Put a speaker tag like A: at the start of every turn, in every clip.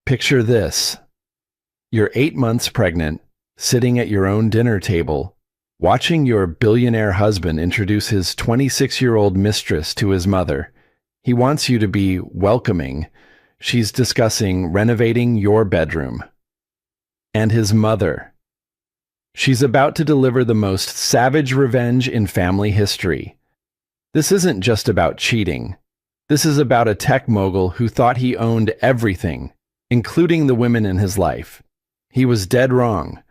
A: Picture this. You're 8 months pregnant, sitting at your own dinner table, watching your billionaire husband introduce his 26-year-old mistress to his mother. He wants you to be welcoming. She's discussing renovating your bedroom. And his mother. She's about to deliver the most savage revenge in family history. This isn't just about cheating. This is about a tech mogul who thought he owned everything, including the women in his life. He was dead wrong.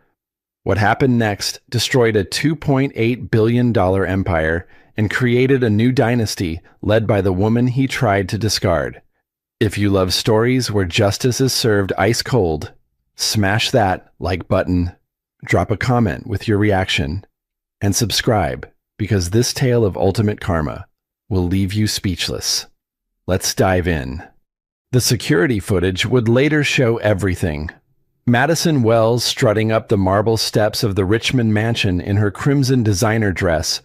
A: What happened next destroyed a $2.8 billion empire and created a new dynasty led by the woman he tried to discard. If you love stories where justice is served ice cold, smash that like button, drop a comment with your reaction, and subscribe, because this tale of ultimate karma will leave you speechless. Let's dive in. The security footage would later show everything. Madison Wells strutting up the marble steps of the Richmond mansion in her crimson designer dress,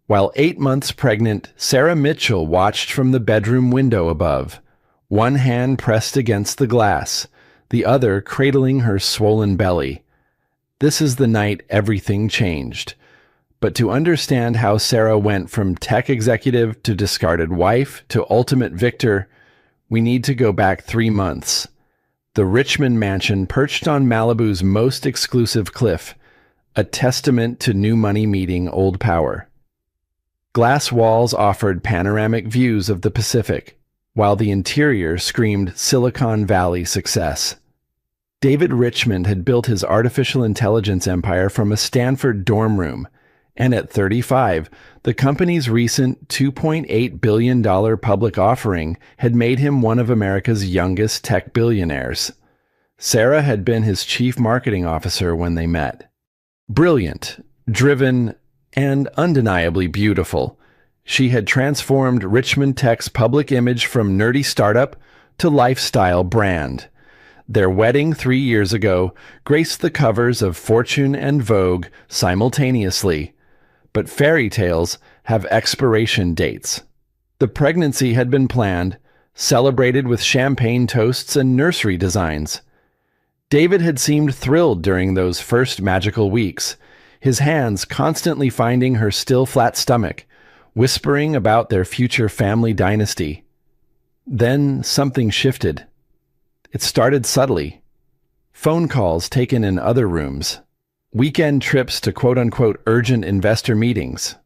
A: while 8 months pregnant Sarah Mitchell watched from the bedroom window above, one hand pressed against the glass, the other cradling her swollen belly. This is the night everything changed. But to understand how Sarah went from tech executive to discarded wife to ultimate victor, we need to go back 3 months. The Richmond mansion perched on Malibu's most exclusive cliff, a testament to new money meeting old power. Glass walls offered panoramic views of the Pacific, while the interior screamed Silicon Valley success. David Richmond had built his artificial intelligence empire from a Stanford dorm room, and at 35, the company's recent $2.8 billion public offering had made him one of America's youngest tech billionaires. Sarah had been his chief marketing officer when they met. Brilliant, driven, and undeniably beautiful, she had transformed Richmond Tech's public image from nerdy startup to lifestyle brand. Their wedding 3 years ago graced the covers of Fortune and Vogue simultaneously. But fairy tales have expiration dates. The pregnancy had been planned, celebrated with champagne toasts and nursery designs. David had seemed thrilled during those first magical weeks, his hands constantly finding her still flat stomach, whispering about their future family dynasty. Then something shifted. It started subtly. Phone calls taken in other rooms. Weekend trips to quote-unquote urgent investor meetings.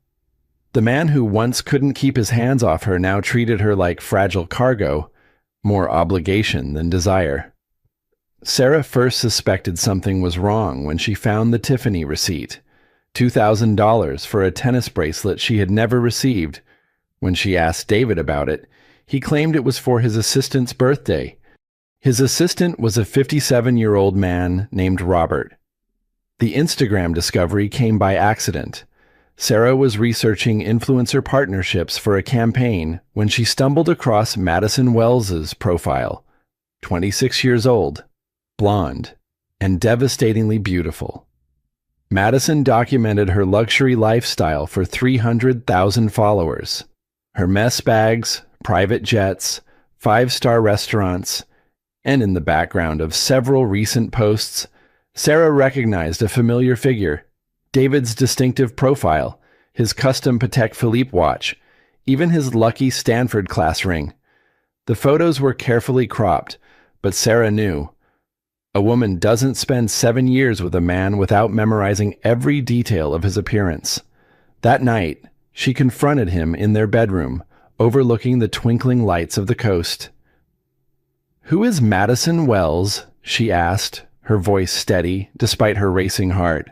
A: The man who once couldn't keep his hands off her now treated her like fragile cargo, more obligation than desire. Sarah first suspected something was wrong when she found the Tiffany receipt, $2,000 for a tennis bracelet she had never received. When she asked David about it, he claimed it was for his assistant's birthday. His assistant was a 57-year-old man named Robert. The Instagram discovery came by accident. Sarah was researching influencer partnerships for a campaign when she stumbled across Madison Wells's profile. 26 years old, blonde, and devastatingly beautiful. Madison documented her luxury lifestyle for 300,000 followers. Her mess bags, private jets, 5-star restaurants, and in the background of several recent posts, Sarah recognized a familiar figure, David's distinctive profile, his custom Patek Philippe watch, even his lucky Stanford class ring. The photos were carefully cropped, but Sarah knew. A woman doesn't spend 7 years with a man without memorizing every detail of his appearance. That night, she confronted him in their bedroom, overlooking the twinkling lights of the coast. "Who is Madison Wells?" she asked, her voice steady despite her racing heart.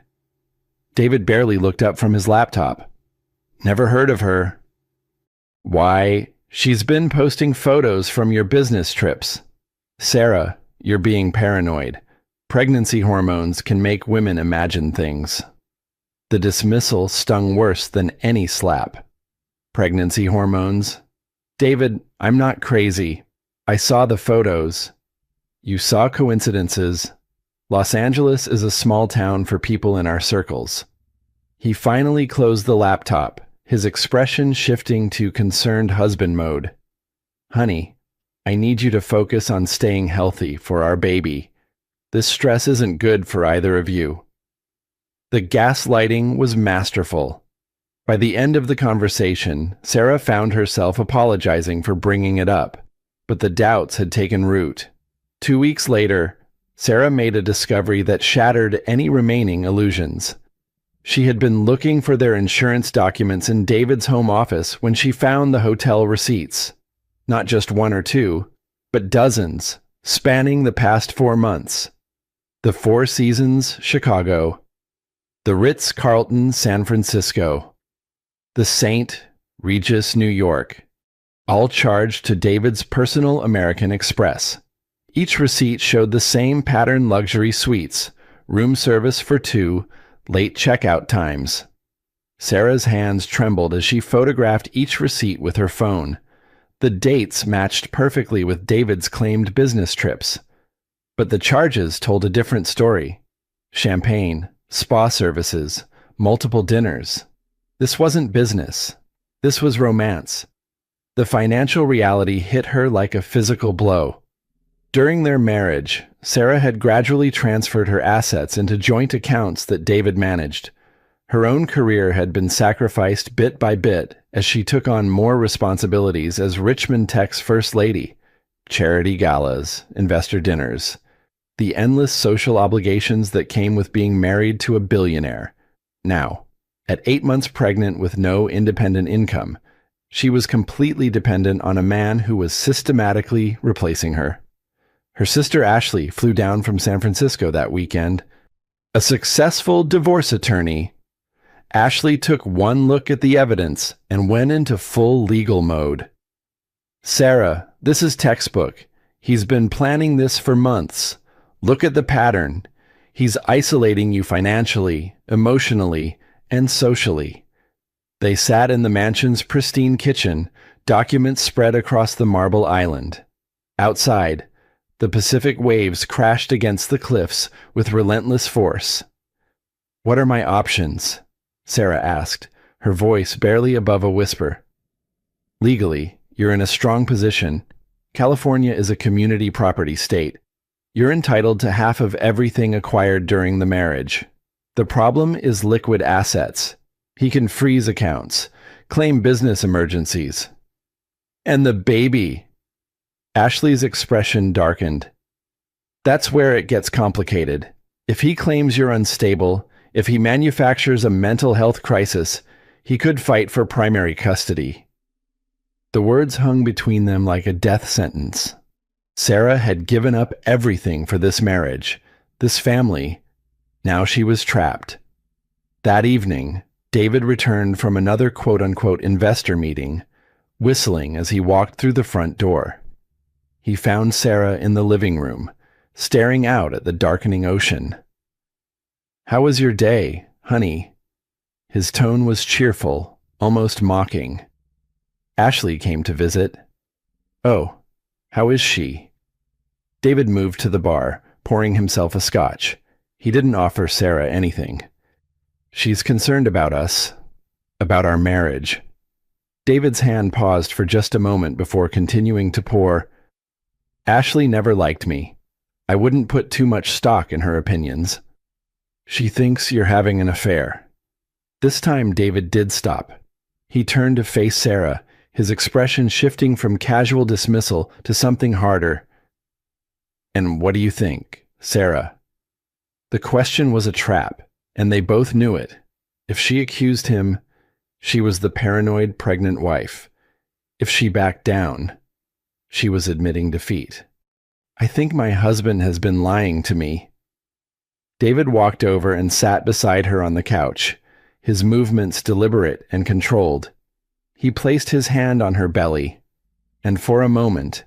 A: David barely looked up from his laptop. "Never heard of her." "Why, she's been posting photos from your business trips." "Sarah, you're being paranoid. Pregnancy hormones can make women imagine things." The dismissal stung worse than any slap. "Pregnancy hormones? David, I'm not crazy. I saw the photos." "You saw coincidences. Los Angeles is a small town for people in our circles." He finally closed the laptop, his expression shifting to concerned husband mode. "Honey, I need you to focus on staying healthy for our baby. This stress isn't good for either of you." The gaslighting was masterful. By the end of the conversation, Sarah found herself apologizing for bringing it up, but the doubts had taken root. 2 weeks later, Sarah made a discovery that shattered any remaining illusions. She had been looking for their insurance documents in David's home office when she found the hotel receipts. Not just one or two, but dozens, spanning the past 4 months. The Four Seasons, Chicago. The Ritz-Carlton, San Francisco. The St. Regis, New York. All charged to David's personal American Express. Each receipt showed the same pattern luxury suites, room service for 2, late checkout times. Sarah's hands trembled as she photographed each receipt with her phone. The dates matched perfectly with David's claimed business trips. But the charges told a different story. Champagne, spa services, multiple dinners. This wasn't business. This was romance. The financial reality hit her like a physical blow. During their marriage, Sarah had gradually transferred her assets into joint accounts that David managed. Her own career had been sacrificed bit by bit as she took on more responsibilities as Richmond Tech's first lady. Charity galas, investor dinners, the endless social obligations that came with being married to a billionaire. Now, at 8 months pregnant with no independent income, she was completely dependent on a man who was systematically replacing her. Her sister Ashley flew down from San Francisco that weekend. A successful divorce attorney, Ashley took one look at the evidence and went into full legal mode. "Sarah, this is textbook. He's been planning this for months. Look at the pattern. He's isolating you financially, emotionally, and socially." They sat in the mansion's pristine kitchen, documents spread across the marble island. Outside, the Pacific waves crashed against the cliffs with relentless force. "What are my options?" Sarah asked, her voice barely above a whisper. "Legally, you're in a strong position. California is a community property state. You're entitled to half of everything acquired during the marriage. The problem is liquid assets. He can freeze accounts, claim business emergencies." "And the baby?" Ashley's expression darkened. "That's where it gets complicated. If he claims you're unstable, if he manufactures a mental health crisis, he could fight for primary custody." The words hung between them like a death sentence. Sarah had given up everything for this marriage, this family. Now she was trapped. That evening, David returned from another quote-unquote investor meeting, whistling as he walked through the front door. He found Sarah in the living room, staring out at the darkening ocean. "How was your day, honey?" His tone was cheerful, almost mocking. "Ashley came to visit." "Oh, how is she?" David moved to the bar, pouring himself a scotch. He didn't offer Sarah anything. "She's concerned about us, about our marriage." David's hand paused for just a moment before continuing to pour. "Ashley never liked me. I wouldn't put too much stock in her opinions. She thinks you're having an affair." This time David did stop. He turned to face Sarah, his expression shifting from casual dismissal to something harder. "And what do you think, Sarah?" The question was a trap, and they both knew it. If she accused him, she was the paranoid pregnant wife. If she backed down, she was admitting defeat. "I think my husband has been lying to me." David walked over and sat beside her on the couch, his movements deliberate and controlled. He placed his hand on her belly, and for a moment,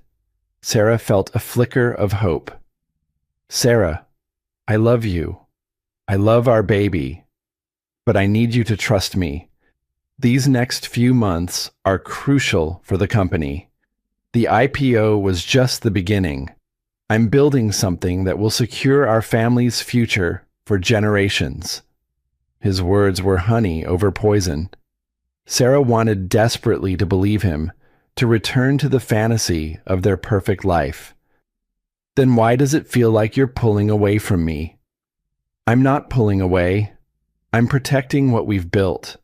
A: Sarah felt a flicker of hope. "Sarah, I love you. I love our baby. But I need you to trust me. These next few months are crucial for the company. The IPO was just the beginning. I'm building something that will secure our family's future for generations." His words were honey over poison. Sarah wanted desperately to believe him, to return to the fantasy of their perfect life. Then why does it feel like you're pulling away from me? I'm not pulling away. I'm protecting what we've built.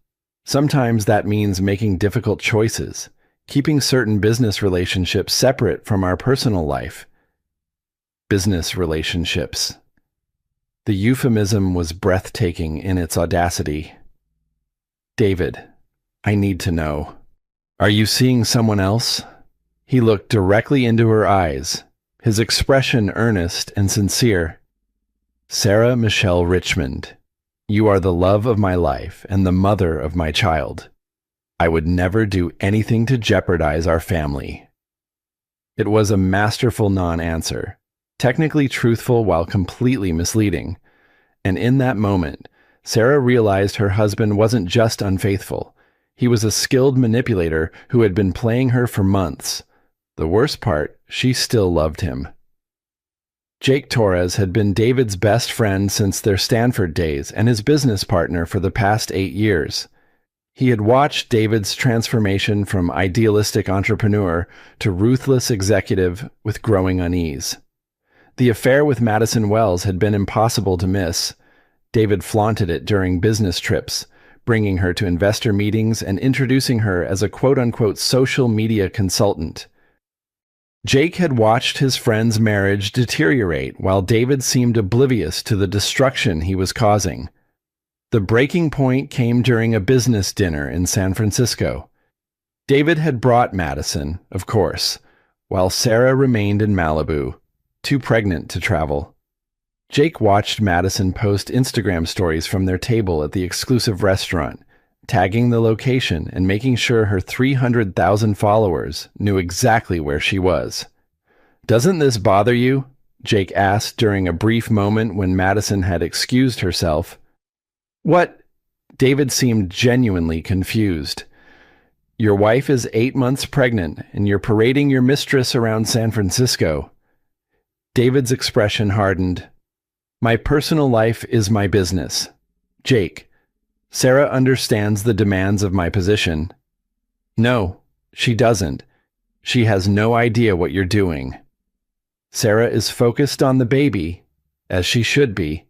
A: Sometimes that means making difficult choices, keeping certain business relationships separate from our personal life. Business relationships. The euphemism was breathtaking in its audacity. David, I need to know. Are you seeing someone else? He looked directly into her eyes, his expression earnest and sincere. Sarah Michelle Richmond, you are the love of my life and the mother of my child. I would never do anything to jeopardize our family. It was a masterful non-answer, technically truthful while completely misleading. And in that moment, Sarah realized her husband wasn't just unfaithful. He was a skilled manipulator who had been playing her for months. The worst part, she still loved him. Jake Torres had been David's best friend since their Stanford days and his business partner for the past 8 years. He had watched David's transformation from idealistic entrepreneur to ruthless executive with growing unease. The affair with Madison Wells had been impossible to miss. David flaunted it during business trips, bringing her to investor meetings and introducing her as a quote-unquote social media consultant. Jake had watched his friend's marriage deteriorate while David seemed oblivious to the destruction he was causing. The breaking point came during a business dinner in San Francisco. David had brought Madison, of course, while Sarah remained in Malibu, too pregnant to travel. Jake watched Madison post Instagram stories from their table at the exclusive restaurant, tagging the location and making sure her 300,000 followers knew exactly where she was. "Doesn't this bother you?" Jake asked during a brief moment when Madison had excused herself. "What?" David seemed genuinely confused. "Your wife is 8 months pregnant and you're parading your mistress around San Francisco." David's expression hardened. "My personal life is my business. Jake, Sarah understands the demands of my position." "No, she doesn't. She has no idea what you're doing." "Sarah is focused on the baby, as she should be.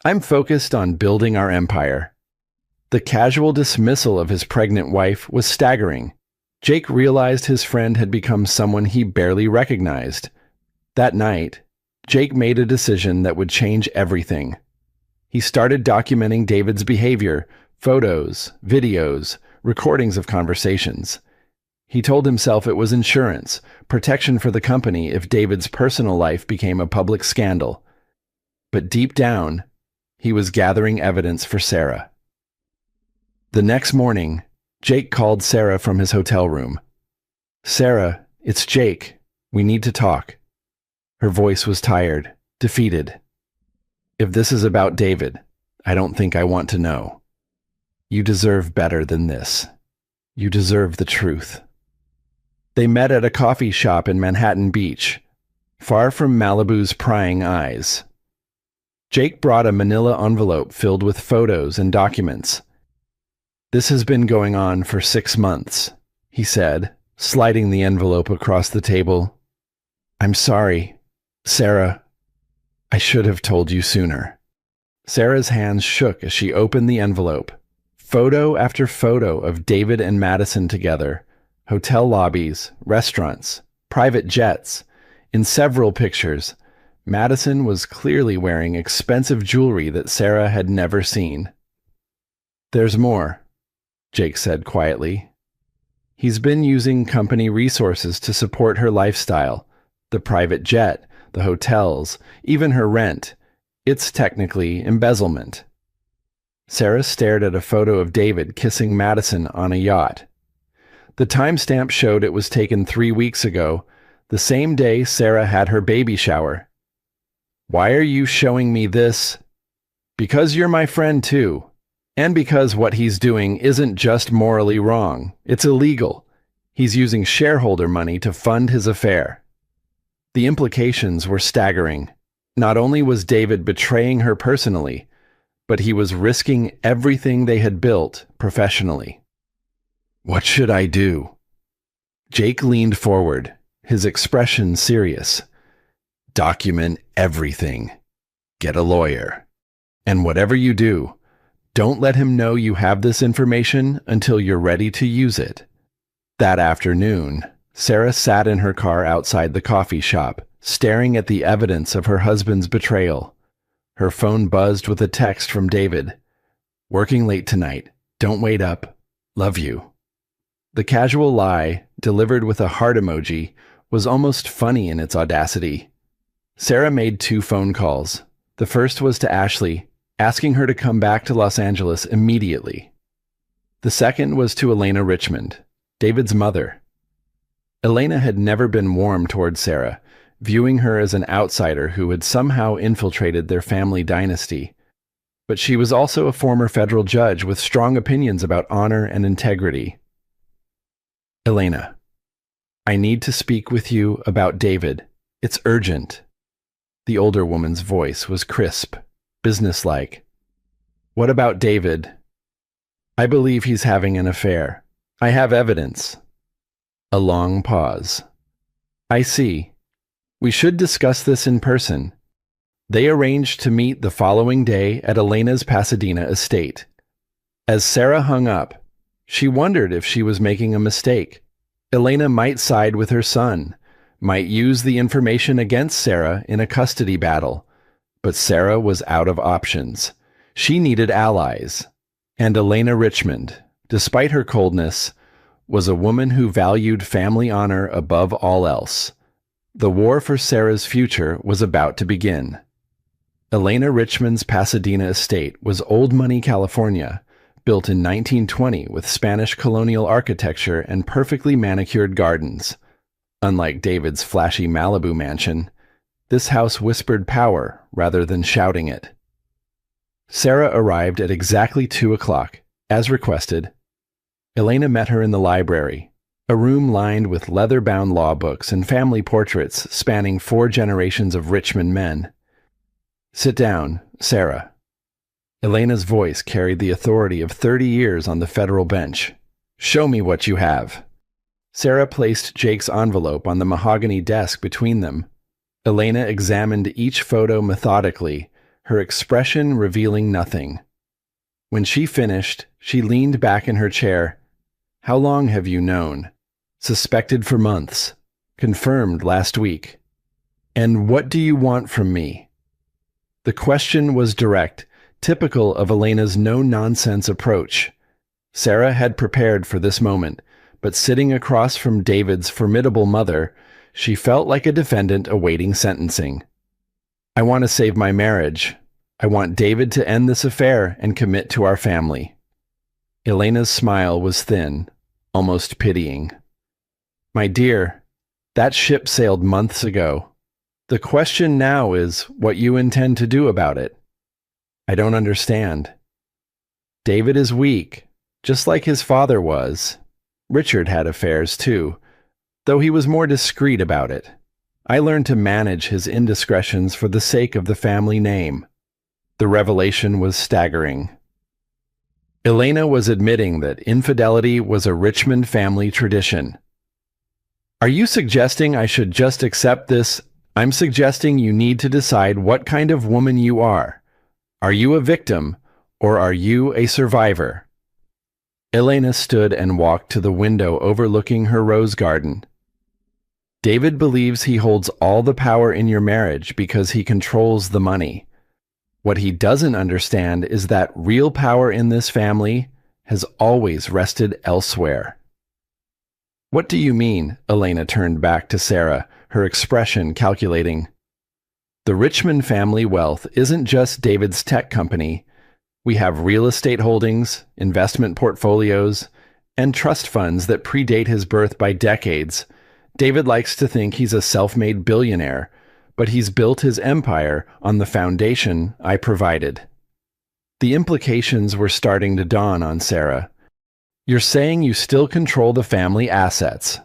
A: I'm focused on building our empire." The casual dismissal of his pregnant wife was staggering. Jake realized his friend had become someone he barely recognized. That night, Jake made a decision that would change everything. He started documenting David's behavior, photos, videos, recordings of conversations. He told himself it was insurance, protection for the company if David's personal life became a public scandal. But deep down, he was gathering evidence for Sarah. The next morning, Jake called Sarah from his hotel room. "Sarah, it's Jake. We need to talk." Her voice was tired, defeated. "If this is about David, I don't think I want to know. You deserve better than this. You deserve the truth." They met at a coffee shop in Manhattan Beach, far from Malibu's prying eyes. Jake brought a manila envelope filled with photos and documents. "This has been going on for 6 months, he said, sliding the envelope across the table. "I'm sorry, Sarah. I should have told you sooner." Sarah's hands shook as she opened the envelope. Photo after photo of David and Madison together. Hotel lobbies, restaurants, private jets. In several pictures, Madison was clearly wearing expensive jewelry that Sarah had never seen. "There's more," Jake said quietly. "He's been using company resources to support her lifestyle. The private jet, the hotels, even her rent. It's technically embezzlement." Sarah stared at a photo of David kissing Madison on a yacht. The timestamp showed it was taken 3 weeks ago, the same day Sarah had her baby shower. "Why are you showing me this?" "Because you're my friend too. And because what he's doing isn't just morally wrong, it's illegal. He's using shareholder money to fund his affair." The implications were staggering. Not only was David betraying her personally, but he was risking everything they had built professionally. "What should I do?" Jake leaned forward, his expression serious. Document everything. Get a lawyer. And whatever you do, don't let him know you have this information until you're ready to use it. That afternoon, Sarah sat in her car outside the coffee shop, staring at the evidence of her husband's betrayal. Her phone buzzed with a text from David. Working late tonight. Don't wait up. Love you. The casual lie, delivered with a heart emoji, was almost funny in its audacity. Sarah made 2 phone calls. The first was to Ashley, asking her to come back to Los Angeles immediately. The second was to Elena Richmond, David's mother. Elena had never been warm toward Sarah, viewing her as an outsider who had somehow infiltrated their family dynasty. But she was also a former federal judge with strong opinions about honor and integrity. Elena, I need to speak with you about David. It's urgent. The older woman's voice was crisp, businesslike. What about David? I believe he's having an affair. I have evidence. A long pause. I see. We should discuss this in person. They arranged to meet the following day at Elena's Pasadena estate. As Sarah hung up, she wondered if she was making a mistake. Elena might side with her son, might use the information against Sarah in a custody battle. But Sarah was out of options. She needed allies. And Elena Richmond, despite her coldness, was a woman who valued family honor above all else. The war for Sarah's future was about to begin. Elena Richmond's Pasadena estate was Old Money, California, built in 1920 with Spanish colonial architecture and perfectly manicured gardens. Unlike David's flashy Malibu mansion, this house whispered power rather than shouting it. Sarah arrived at exactly 2 o'clock, as requested. Elena met her in the library, a room lined with leather-bound law books and family portraits spanning 4 generations of Richmond men. Sit down, Sarah. Elena's voice carried the authority of 30 years on the federal bench. Show me what you have. Sarah placed Jake's envelope on the mahogany desk between them. Elena examined each photo methodically, her expression revealing nothing. When she finished, she leaned back in her chair. How long have you known? Suspected for months. Confirmed last week. And what do you want from me? The question was direct, typical of Elena's no-nonsense approach. Sarah had prepared for this moment, but sitting across from David's formidable mother, she felt like a defendant awaiting sentencing. I want to save my marriage. I want David to end this affair and commit to our family. Elena's smile was thin, almost pitying. My dear, that ship sailed months ago. The question now is what you intend to do about it. I don't understand. David is weak, just like his father was. Richard had affairs too, though he was more discreet about it. I learned to manage his indiscretions for the sake of the family name. The revelation was staggering. Elena was admitting that infidelity was a Richmond family tradition. Are you suggesting I should just accept this? I'm suggesting you need to decide what kind of woman you are. Are you a victim, or are you a survivor? Elena stood and walked to the window overlooking her rose garden. David believes he holds all the power in your marriage because he controls the money. What he doesn't understand is that real power in this family has always rested elsewhere. What do you mean? Elena turned back to Sarah, her expression calculating. The Richmond family wealth isn't just David's tech company. We have real estate holdings, investment portfolios, and trust funds that predate his birth by decades. David likes to think he's a self-made billionaire, but he's built his empire on the foundation I provided. The implications were starting to dawn on Sarah. You're saying you still control the family assets.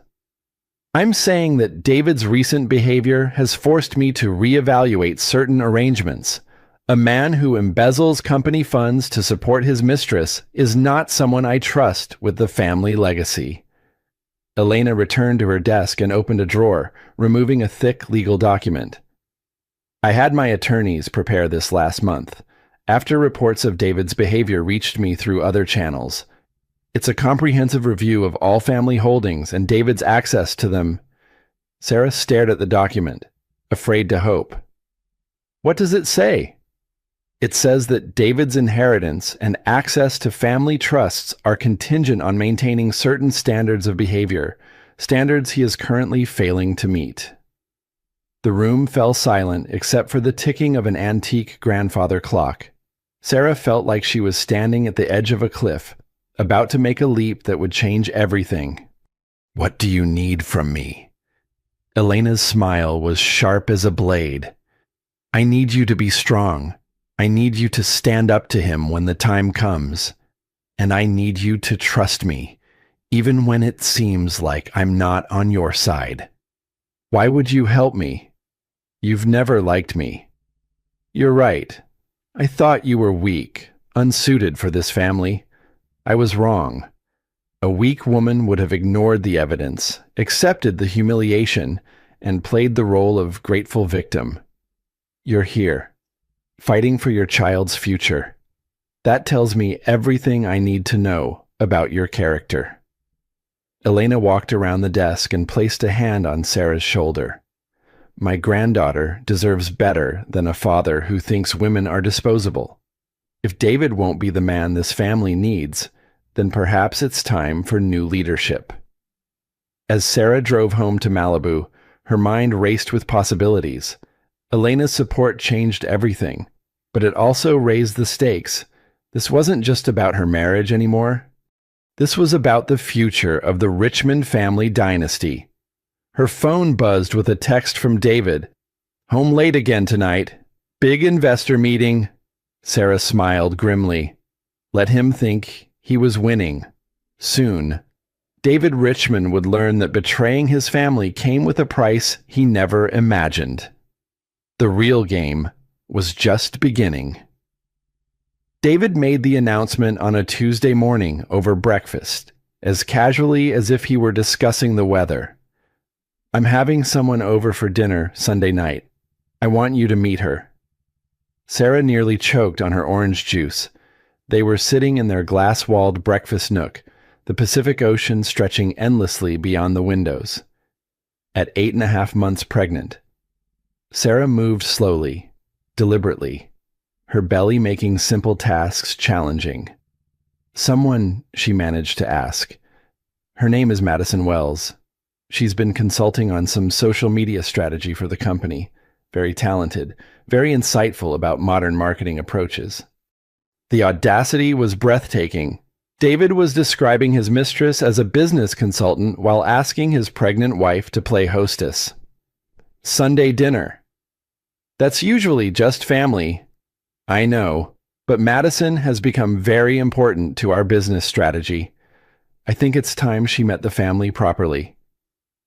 A: I'm saying that David's recent behavior has forced me to reevaluate certain arrangements. A man who embezzles company funds to support his mistress is not someone I trust with the family legacy. Elena returned to her desk and opened a drawer, removing a thick legal document. I had my attorneys prepare this last month, after reports of David's behavior reached me through other channels. It's a comprehensive review of all family holdings and David's access to them. Sarah stared at the document, afraid to hope. What does it say? It says that David's inheritance and access to family trusts are contingent on maintaining certain standards of behavior, standards he is currently failing to meet. The room fell silent except for the ticking of an antique grandfather clock. Sarah felt like she was standing at the edge of a cliff, about to make a leap that would change everything. What do you need from me? Elena's smile was sharp as a blade. I need you to be strong. I need you to stand up to him when the time comes. And I need you to trust me, even when it seems like I'm not on your side. Why would you help me? You've never liked me. You're right. I thought you were weak, unsuited for this family. I was wrong. A weak woman would have ignored the evidence, accepted the humiliation, and played the role of grateful victim. You're here, fighting for your child's future. That tells me everything I need to know about your character. Elena walked around the desk and placed a hand on Sarah's shoulder. My granddaughter deserves better than a father who thinks women are disposable. If David won't be the man this family needs, then perhaps it's time for new leadership. As Sarah drove home to Malibu, her mind raced with possibilities. Elena's support changed everything, but it also raised the stakes. This wasn't just about her marriage anymore. This was about the future of the Richmond family dynasty. Her phone buzzed with a text from David. Home late again tonight. Big investor meeting. Sarah smiled grimly. Let him think he was winning. Soon, David Richmond would learn that betraying his family came with a price he never imagined. The real game was just beginning. David made the announcement on a Tuesday morning over breakfast, as casually as if he were discussing the weather. I'm having someone over for dinner Sunday night. I want you to meet her. Sarah nearly choked on her orange juice. They were sitting in their glass-walled breakfast nook, the Pacific Ocean stretching endlessly beyond the windows. At 8.5 months pregnant, Sarah moved slowly, deliberately, her belly making simple tasks challenging. Someone, she managed to ask. Her name is Madison Wells. She's been consulting on some social media strategy for the company. Very talented, very insightful about modern marketing approaches. The audacity was breathtaking. David was describing his mistress as a business consultant while asking his pregnant wife to play hostess. Sunday dinner. That's usually just family. I know, but Madison has become very important to our business strategy. I think it's time she met the family properly.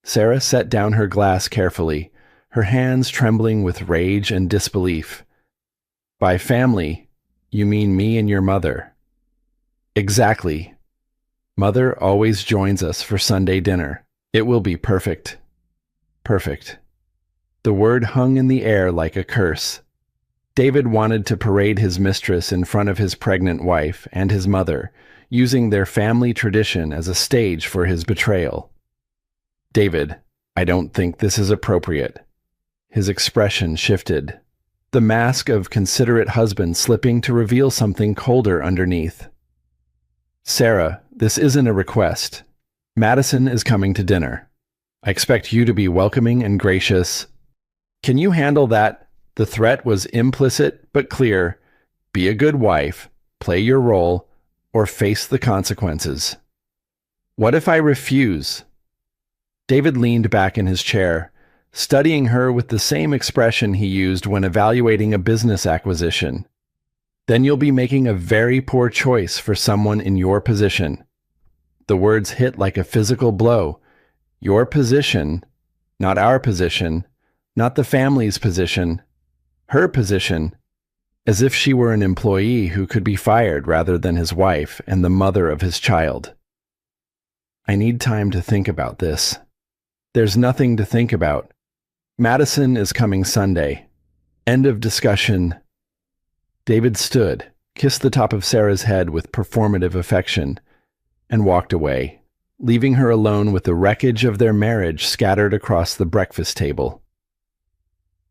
A: Sarah set down her glass carefully, her hands trembling with rage and disbelief. By family, you mean me and your mother. Exactly. Mother always joins us for Sunday dinner. It will be perfect. Perfect. The word hung in the air like a curse. David wanted to parade his mistress in front of his pregnant wife and his mother, using their family tradition as a stage for his betrayal. David, I don't think this is appropriate. His expression shifted, the mask of considerate husband slipping to reveal something colder underneath. Sarah, this isn't a request. Madison is coming to dinner. I expect you to be welcoming and gracious. Can you handle that? The threat was implicit but clear. Be a good wife, play your role, or face the consequences. What if I refuse? David leaned back in his chair, studying her with the same expression he used when evaluating a business acquisition. Then you'll be making a very poor choice for someone in your position. The words hit like a physical blow. Your position, not our position, not the family's position, her position, as if she were an employee who could be fired rather than his wife and the mother of his child. I need time to think about this. There's nothing to think about. Madison is coming Sunday. End of discussion. David stood, kissed the top of Sarah's head with performative affection, and walked away, leaving her alone with the wreckage of their marriage scattered across the breakfast table.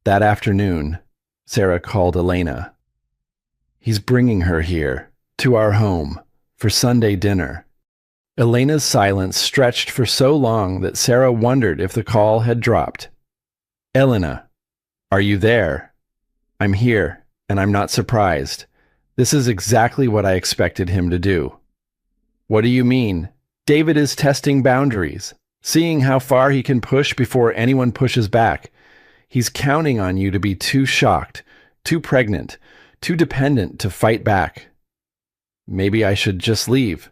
A: That afternoon, Sarah called Elena. He's bringing her here, to our home, for Sunday dinner. Elena's silence stretched for so long that Sarah wondered if the call had dropped. Elena, are you there? I'm here, and I'm not surprised. This is exactly what I expected him to do. What do you mean? David is testing boundaries, seeing how far he can push before anyone pushes back. He's counting on you to be too shocked, too pregnant, too dependent to fight back. Maybe I should just leave,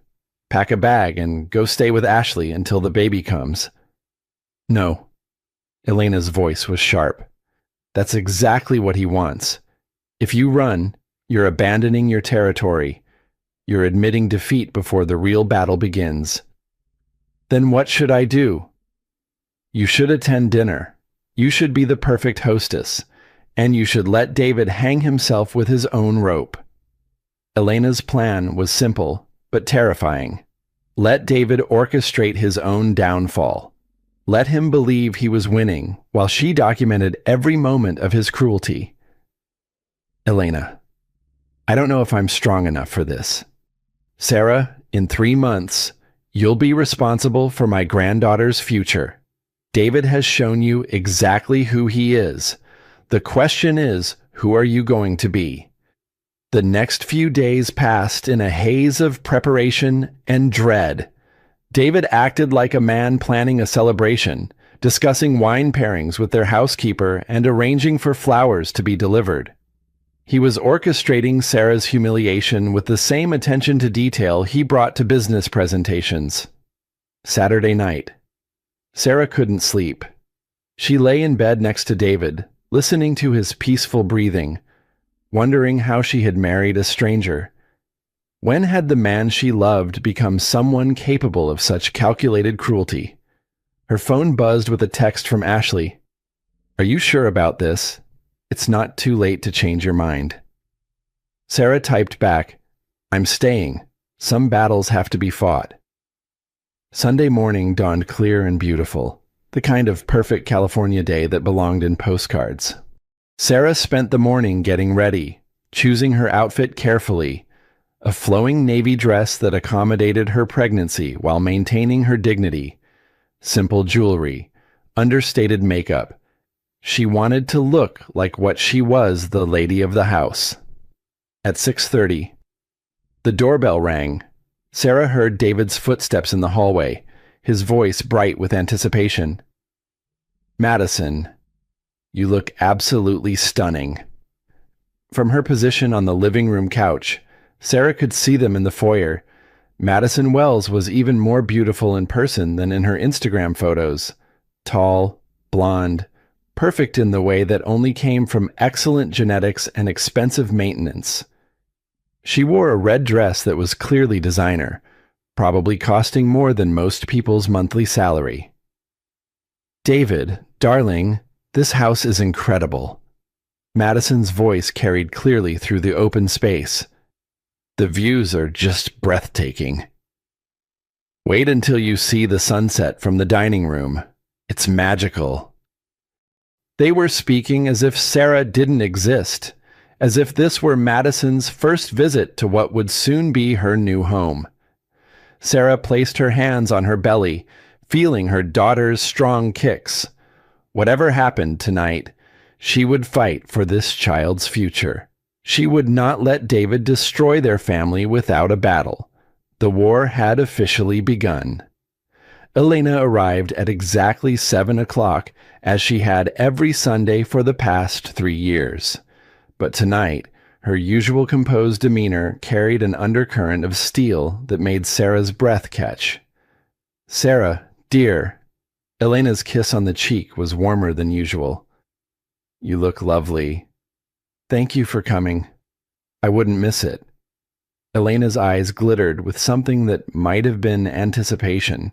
A: pack a bag, and go stay with Ashley until the baby comes. No. Elena's voice was sharp. That's exactly what he wants. If you run, you're abandoning your territory. You're admitting defeat before the real battle begins. Then what should I do? You should attend dinner. You should be the perfect hostess, and you should let David hang himself with his own rope. Elena's plan was simple, but terrifying. Let David orchestrate his own downfall. Let him believe he was winning, while she documented every moment of his cruelty. Elena, I don't know if I'm strong enough for this. Sarah, in 3 months, you'll be responsible for my granddaughter's future. David has shown you exactly who he is. The question is, who are you going to be? The next few days passed in a haze of preparation and dread. David acted like a man planning a celebration, discussing wine pairings with their housekeeper and arranging for flowers to be delivered. He was orchestrating Sarah's humiliation with the same attention to detail he brought to business presentations. Saturday night. Sarah couldn't sleep. She lay in bed next to David, listening to his peaceful breathing, wondering how she had married a stranger. When had the man she loved become someone capable of such calculated cruelty? Her phone buzzed with a text from Ashley. Are you sure about this? It's not too late to change your mind. Sarah typed back, I'm staying. Some battles have to be fought. Sunday morning dawned clear and beautiful, the kind of perfect California day that belonged in postcards. Sarah spent the morning getting ready, choosing her outfit carefully, a flowing navy dress that accommodated her pregnancy while maintaining her dignity, simple jewelry, understated makeup. She wanted to look like what she was, the lady of the house. At 6:30, the doorbell rang. Sarah heard David's footsteps in the hallway, his voice bright with anticipation. Madison, you look absolutely stunning. From her position on the living room couch, Sarah could see them in the foyer. Madison Wells was even more beautiful in person than in her Instagram photos. Tall, blonde, perfect in the way that only came from excellent genetics and expensive maintenance. She wore a red dress that was clearly designer, probably costing more than most people's monthly salary. David, darling, this house is incredible. Madison's voice carried clearly through the open space. The views are just breathtaking. Wait until you see the sunset from the dining room. It's magical. They were speaking as if Sarah didn't exist, as if this were Madison's first visit to what would soon be her new home. Sarah placed her hands on her belly, feeling her daughter's strong kicks. Whatever happened tonight, she would fight for this child's future. She would not let David destroy their family without a battle. The war had officially begun. Elena arrived at exactly 7 o'clock, as she had every Sunday for the past 3 years. But tonight, her usual composed demeanor carried an undercurrent of steel that made Sarah's breath catch. Sarah, dear. Elena's kiss on the cheek was warmer than usual. You look lovely. Thank you for coming. I wouldn't miss it. Elena's eyes glittered with something that might have been anticipation.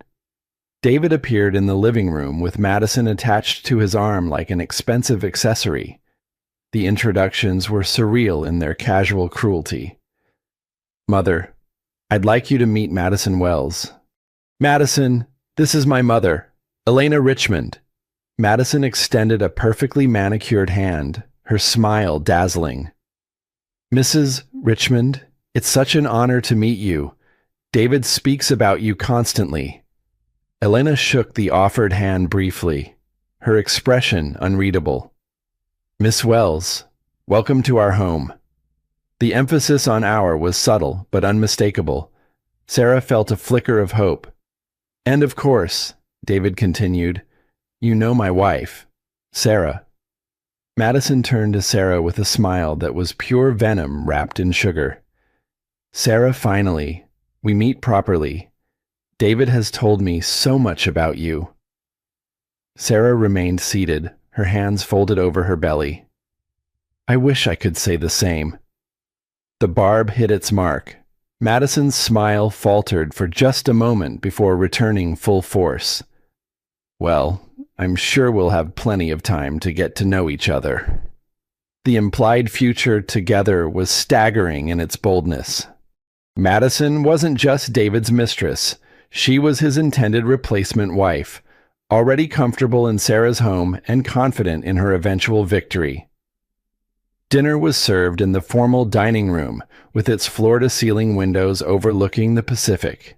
A: David appeared in the living room with Madison attached to his arm like an expensive accessory. The introductions were surreal in their casual cruelty. "Mother, I'd like you to meet Madison Wells." "Madison, this is my mother, Elena Richmond." Madison extended a perfectly manicured hand, her smile dazzling. "Mrs. Richmond, it's such an honor to meet you. David speaks about you constantly." Elena shook the offered hand briefly, her expression unreadable. "Miss Wells, welcome to our home." The emphasis on "our" was subtle but unmistakable. Sarah felt a flicker of hope. "And of course," David continued, "you know my wife, Sarah." Madison turned to Sarah with a smile that was pure venom wrapped in sugar. "Sarah, finally, we meet properly. David has told me so much about you." Sarah remained seated, her hands folded over her belly. "I wish I could say the same." The barb hit its mark. Madison's smile faltered for just a moment before returning full force. "Well, I'm sure we'll have plenty of time to get to know each other." The implied future together was staggering in its boldness. Madison wasn't just David's mistress. She was his intended replacement wife, already comfortable in Sarah's home and confident in her eventual victory. Dinner was served in the formal dining room, with its floor-to-ceiling windows overlooking the Pacific.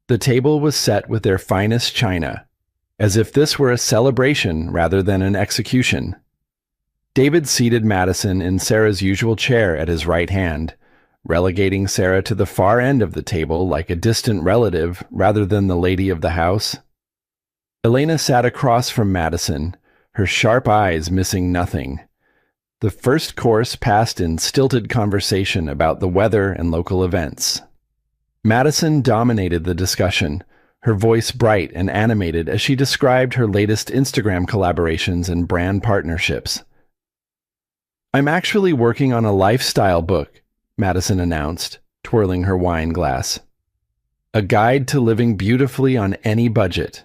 A: The table was set with their finest china, as if this were a celebration rather than an execution. David seated Madison in Sarah's usual chair at his right hand, relegating Sarah to the far end of the table like a distant relative rather than the lady of the house. Elena sat across from Madison, her sharp eyes missing nothing. The first course passed in stilted conversation about the weather and local events. Madison dominated the discussion, her voice bright and animated as she described her latest Instagram collaborations and brand partnerships. "I'm actually working on a lifestyle book," Madison announced, twirling her wine glass. "A guide to living beautifully on any budget.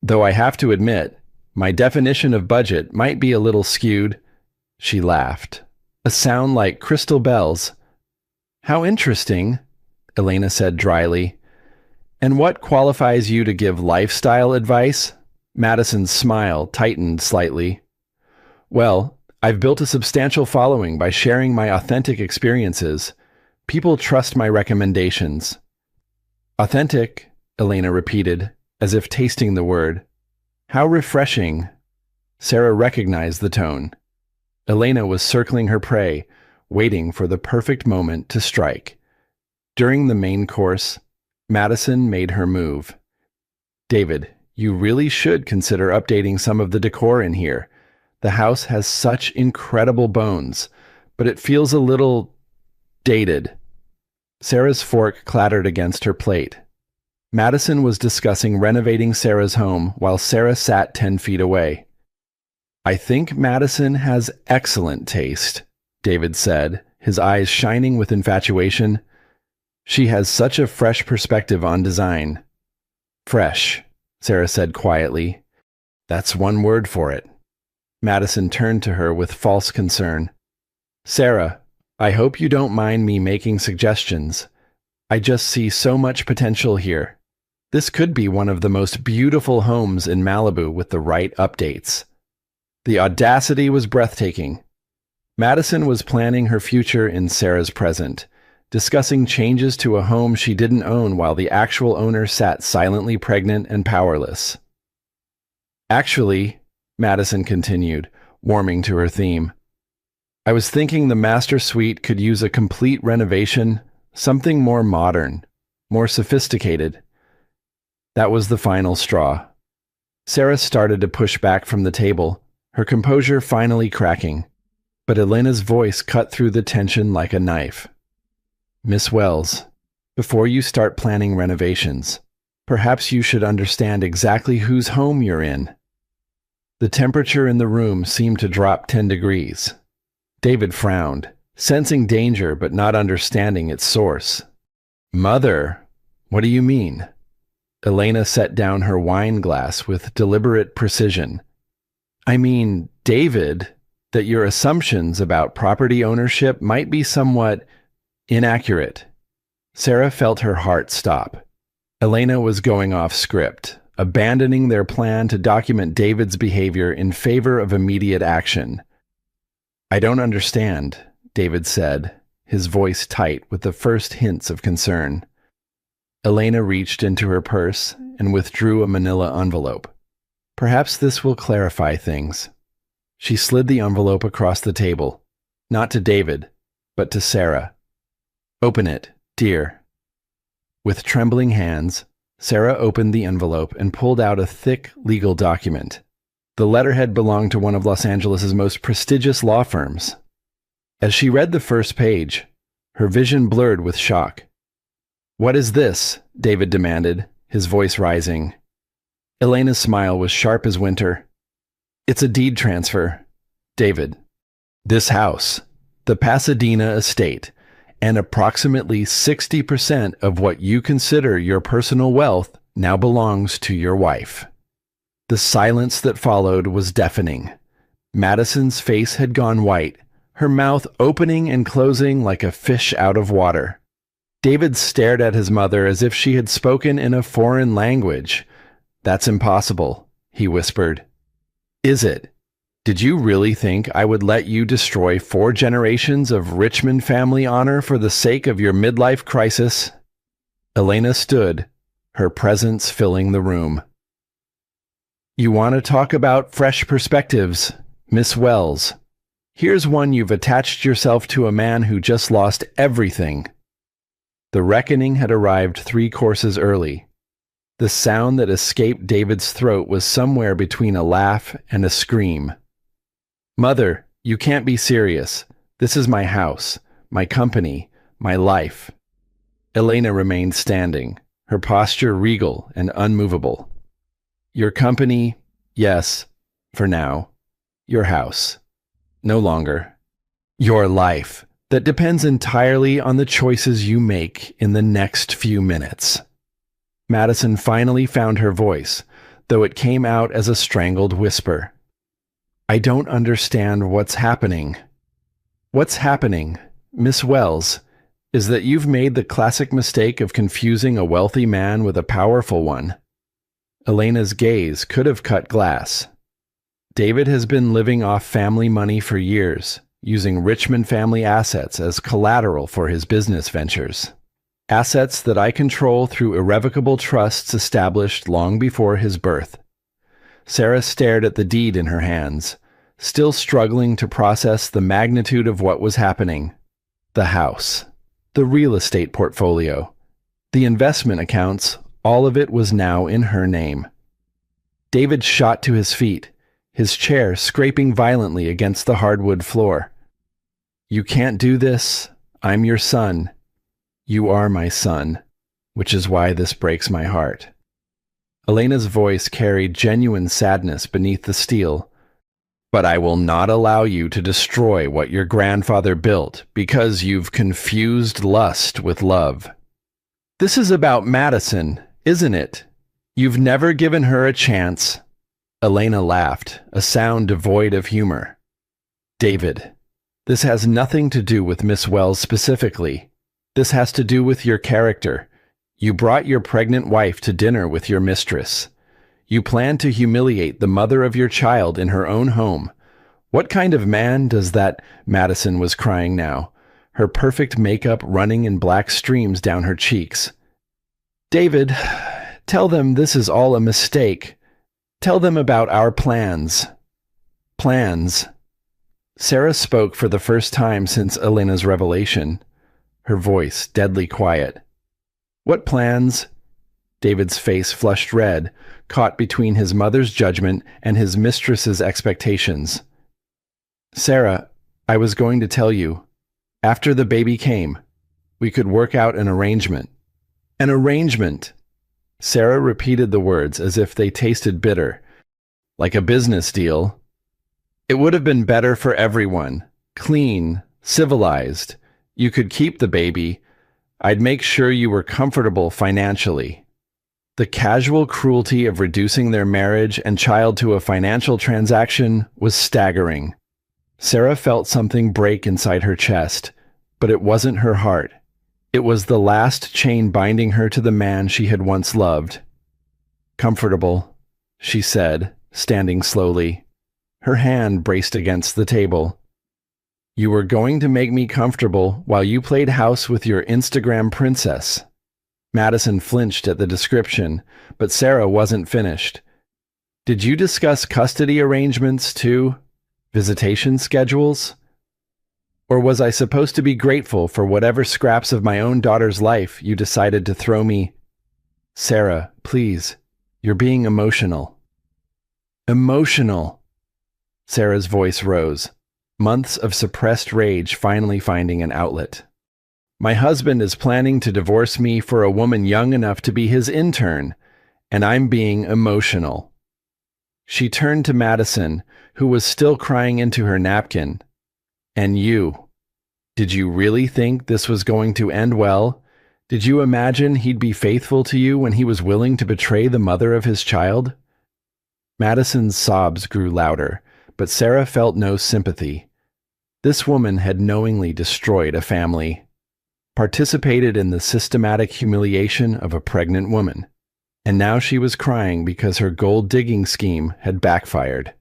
A: Though I have to admit, my definition of budget might be a little skewed." She laughed, a sound like crystal bells. "How interesting," Elena said dryly. "And what qualifies you to give lifestyle advice?" Madison's smile tightened slightly. "Well, I've built a substantial following by sharing my authentic experiences. People trust my recommendations." "Authentic," Elena repeated, as if tasting the word. "How refreshing." Sarah recognized the tone. Elena was circling her prey, waiting for the perfect moment to strike. During the main course, Madison made her move. "David, you really should consider updating some of the decor in here. The house has such incredible bones, but it feels a little dated." Sarah's fork clattered against her plate. Madison was discussing renovating Sarah's home while Sarah sat 10 feet away. "I think Madison has excellent taste," David said, his eyes shining with infatuation. "She has such a fresh perspective on design." "Fresh," Sarah said quietly. "That's one word for it." Madison turned to her with false concern. "Sarah, I hope you don't mind me making suggestions. I just see so much potential here. This could be one of the most beautiful homes in Malibu with the right updates." The audacity was breathtaking. Madison was planning her future in Sarah's present, discussing changes to a home she didn't own while the actual owner sat silently pregnant and powerless. "Actually," Madison continued, warming to her theme, "I was thinking the master suite could use a complete renovation, something more modern, more sophisticated." That was the final straw. Sarah started to push back from the table, her composure finally cracking, but Elena's voice cut through the tension like a knife. "Miss Wells, before you start planning renovations, perhaps you should understand exactly whose home you're in." The temperature in the room seemed to drop 10 degrees. David frowned, sensing danger but not understanding its source. "Mother, what do you mean?" Elena set down her wine glass with deliberate precision. I mean, David, that your assumptions about property ownership might be somewhat inaccurate. Sarah felt her heart stop. Elena was going off script, abandoning their plan to document David's behavior in favor of immediate action. I don't understand, David said, his voice tight with the first hints of concern. Elena reached into her purse and withdrew a manila envelope. Perhaps this will clarify things. She slid the envelope across the table, not to David, but to Sarah. Open it, dear. With trembling hands, Sarah opened the envelope and pulled out a thick legal document. The letterhead belonged to one of Los Angeles' most prestigious law firms. As she read the first page, her vision blurred with shock. What is this? David demanded, his voice rising. Elena's smile was sharp as winter. It's a deed transfer, David. This house, the Pasadena estate, and approximately 60% of what you consider your personal wealth now belongs to your wife. The silence that followed was deafening. Madison's face had gone white, her mouth opening and closing like a fish out of water. David stared at his mother as if she had spoken in a foreign language. That's impossible, he whispered. Is it? Did you really think I would let you destroy 4 generations of Richmond family honor for the sake of your midlife crisis? Elena stood, her presence filling the room. You want to talk about fresh perspectives, Miss Wells? Here's one you've attached yourself to a man who just lost everything. The reckoning had arrived 3 courses early. The sound that escaped David's throat was somewhere between a laugh and a scream. Mother, you can't be serious. This is my house, my company, my life. Elena remained standing, her posture regal and unmovable. Your company, yes, for now. Your house, no longer. Your life, that depends entirely on the choices you make in the next few minutes. Madison finally found her voice, though it came out as a strangled whisper. I don't understand what's happening. What's happening, Miss Wells, is that you've made the classic mistake of confusing a wealthy man with a powerful one. Elena's gaze could have cut glass. David has been living off family money for years, using Richmond family assets as collateral for his business ventures. Assets that I control through irrevocable trusts established long before his birth. Sarah stared at the deed in her hands, still struggling to process the magnitude of what was happening. The house, the real estate portfolio, the investment accounts, all of it was now in her name. David shot to his feet, his chair scraping violently against the hardwood floor. You can't do this. I'm your son. You are my son, which is why this breaks my heart. Elena's voice carried genuine sadness beneath the steel. But I will not allow you to destroy what your grandfather built because you've confused lust with love. This is about Madison, isn't it? You've never given her a chance. Elena laughed, a sound devoid of humor. David, this has nothing to do with Miss Wells specifically. This has to do with your character. You brought your pregnant wife to dinner with your mistress. You planned to humiliate the mother of your child in her own home. What kind of man does that? Madison was crying now, her perfect makeup running in black streams down her cheeks. David, tell them this is all a mistake. Tell them about our plans. Plans. Sarah spoke for the first time since Elena's revelation, her voice deadly quiet. What plans? David's face flushed red, caught between his mother's judgment and his mistress's expectations. Sarah, I was going to tell you. After the baby came, we could work out an arrangement. An arrangement! Sarah repeated the words as if they tasted bitter. Like a business deal. It would have been better for everyone. Clean, civilized. You could keep the baby. I'd make sure you were comfortable financially. The casual cruelty of reducing their marriage and child to a financial transaction was staggering. Sarah felt something break inside her chest, but it wasn't her heart. It was the last chain binding her to the man she had once loved. "Comfortable," she said, standing slowly. Her hand braced against the table. "You were going to make me comfortable while you played house with your Instagram princess." Madison flinched at the description, but Sarah wasn't finished. "Did you discuss custody arrangements too? Visitation schedules? Or was I supposed to be grateful for whatever scraps of my own daughter's life you decided to throw me?" "Sarah, please, you're being emotional." "Emotional!" Sarah's voice rose, months of suppressed rage finally finding an outlet. "My husband is planning to divorce me for a woman young enough to be his intern, and I'm being emotional." She turned to Madison, who was still crying into her napkin. "And you? Did you really think this was going to end well? Did you imagine he'd be faithful to you when he was willing to betray the mother of his child?" Madison's sobs grew louder, but Sarah felt no sympathy. This woman had knowingly destroyed a family, participated in the systematic humiliation of a pregnant woman, and now she was crying because her gold-digging scheme had backfired.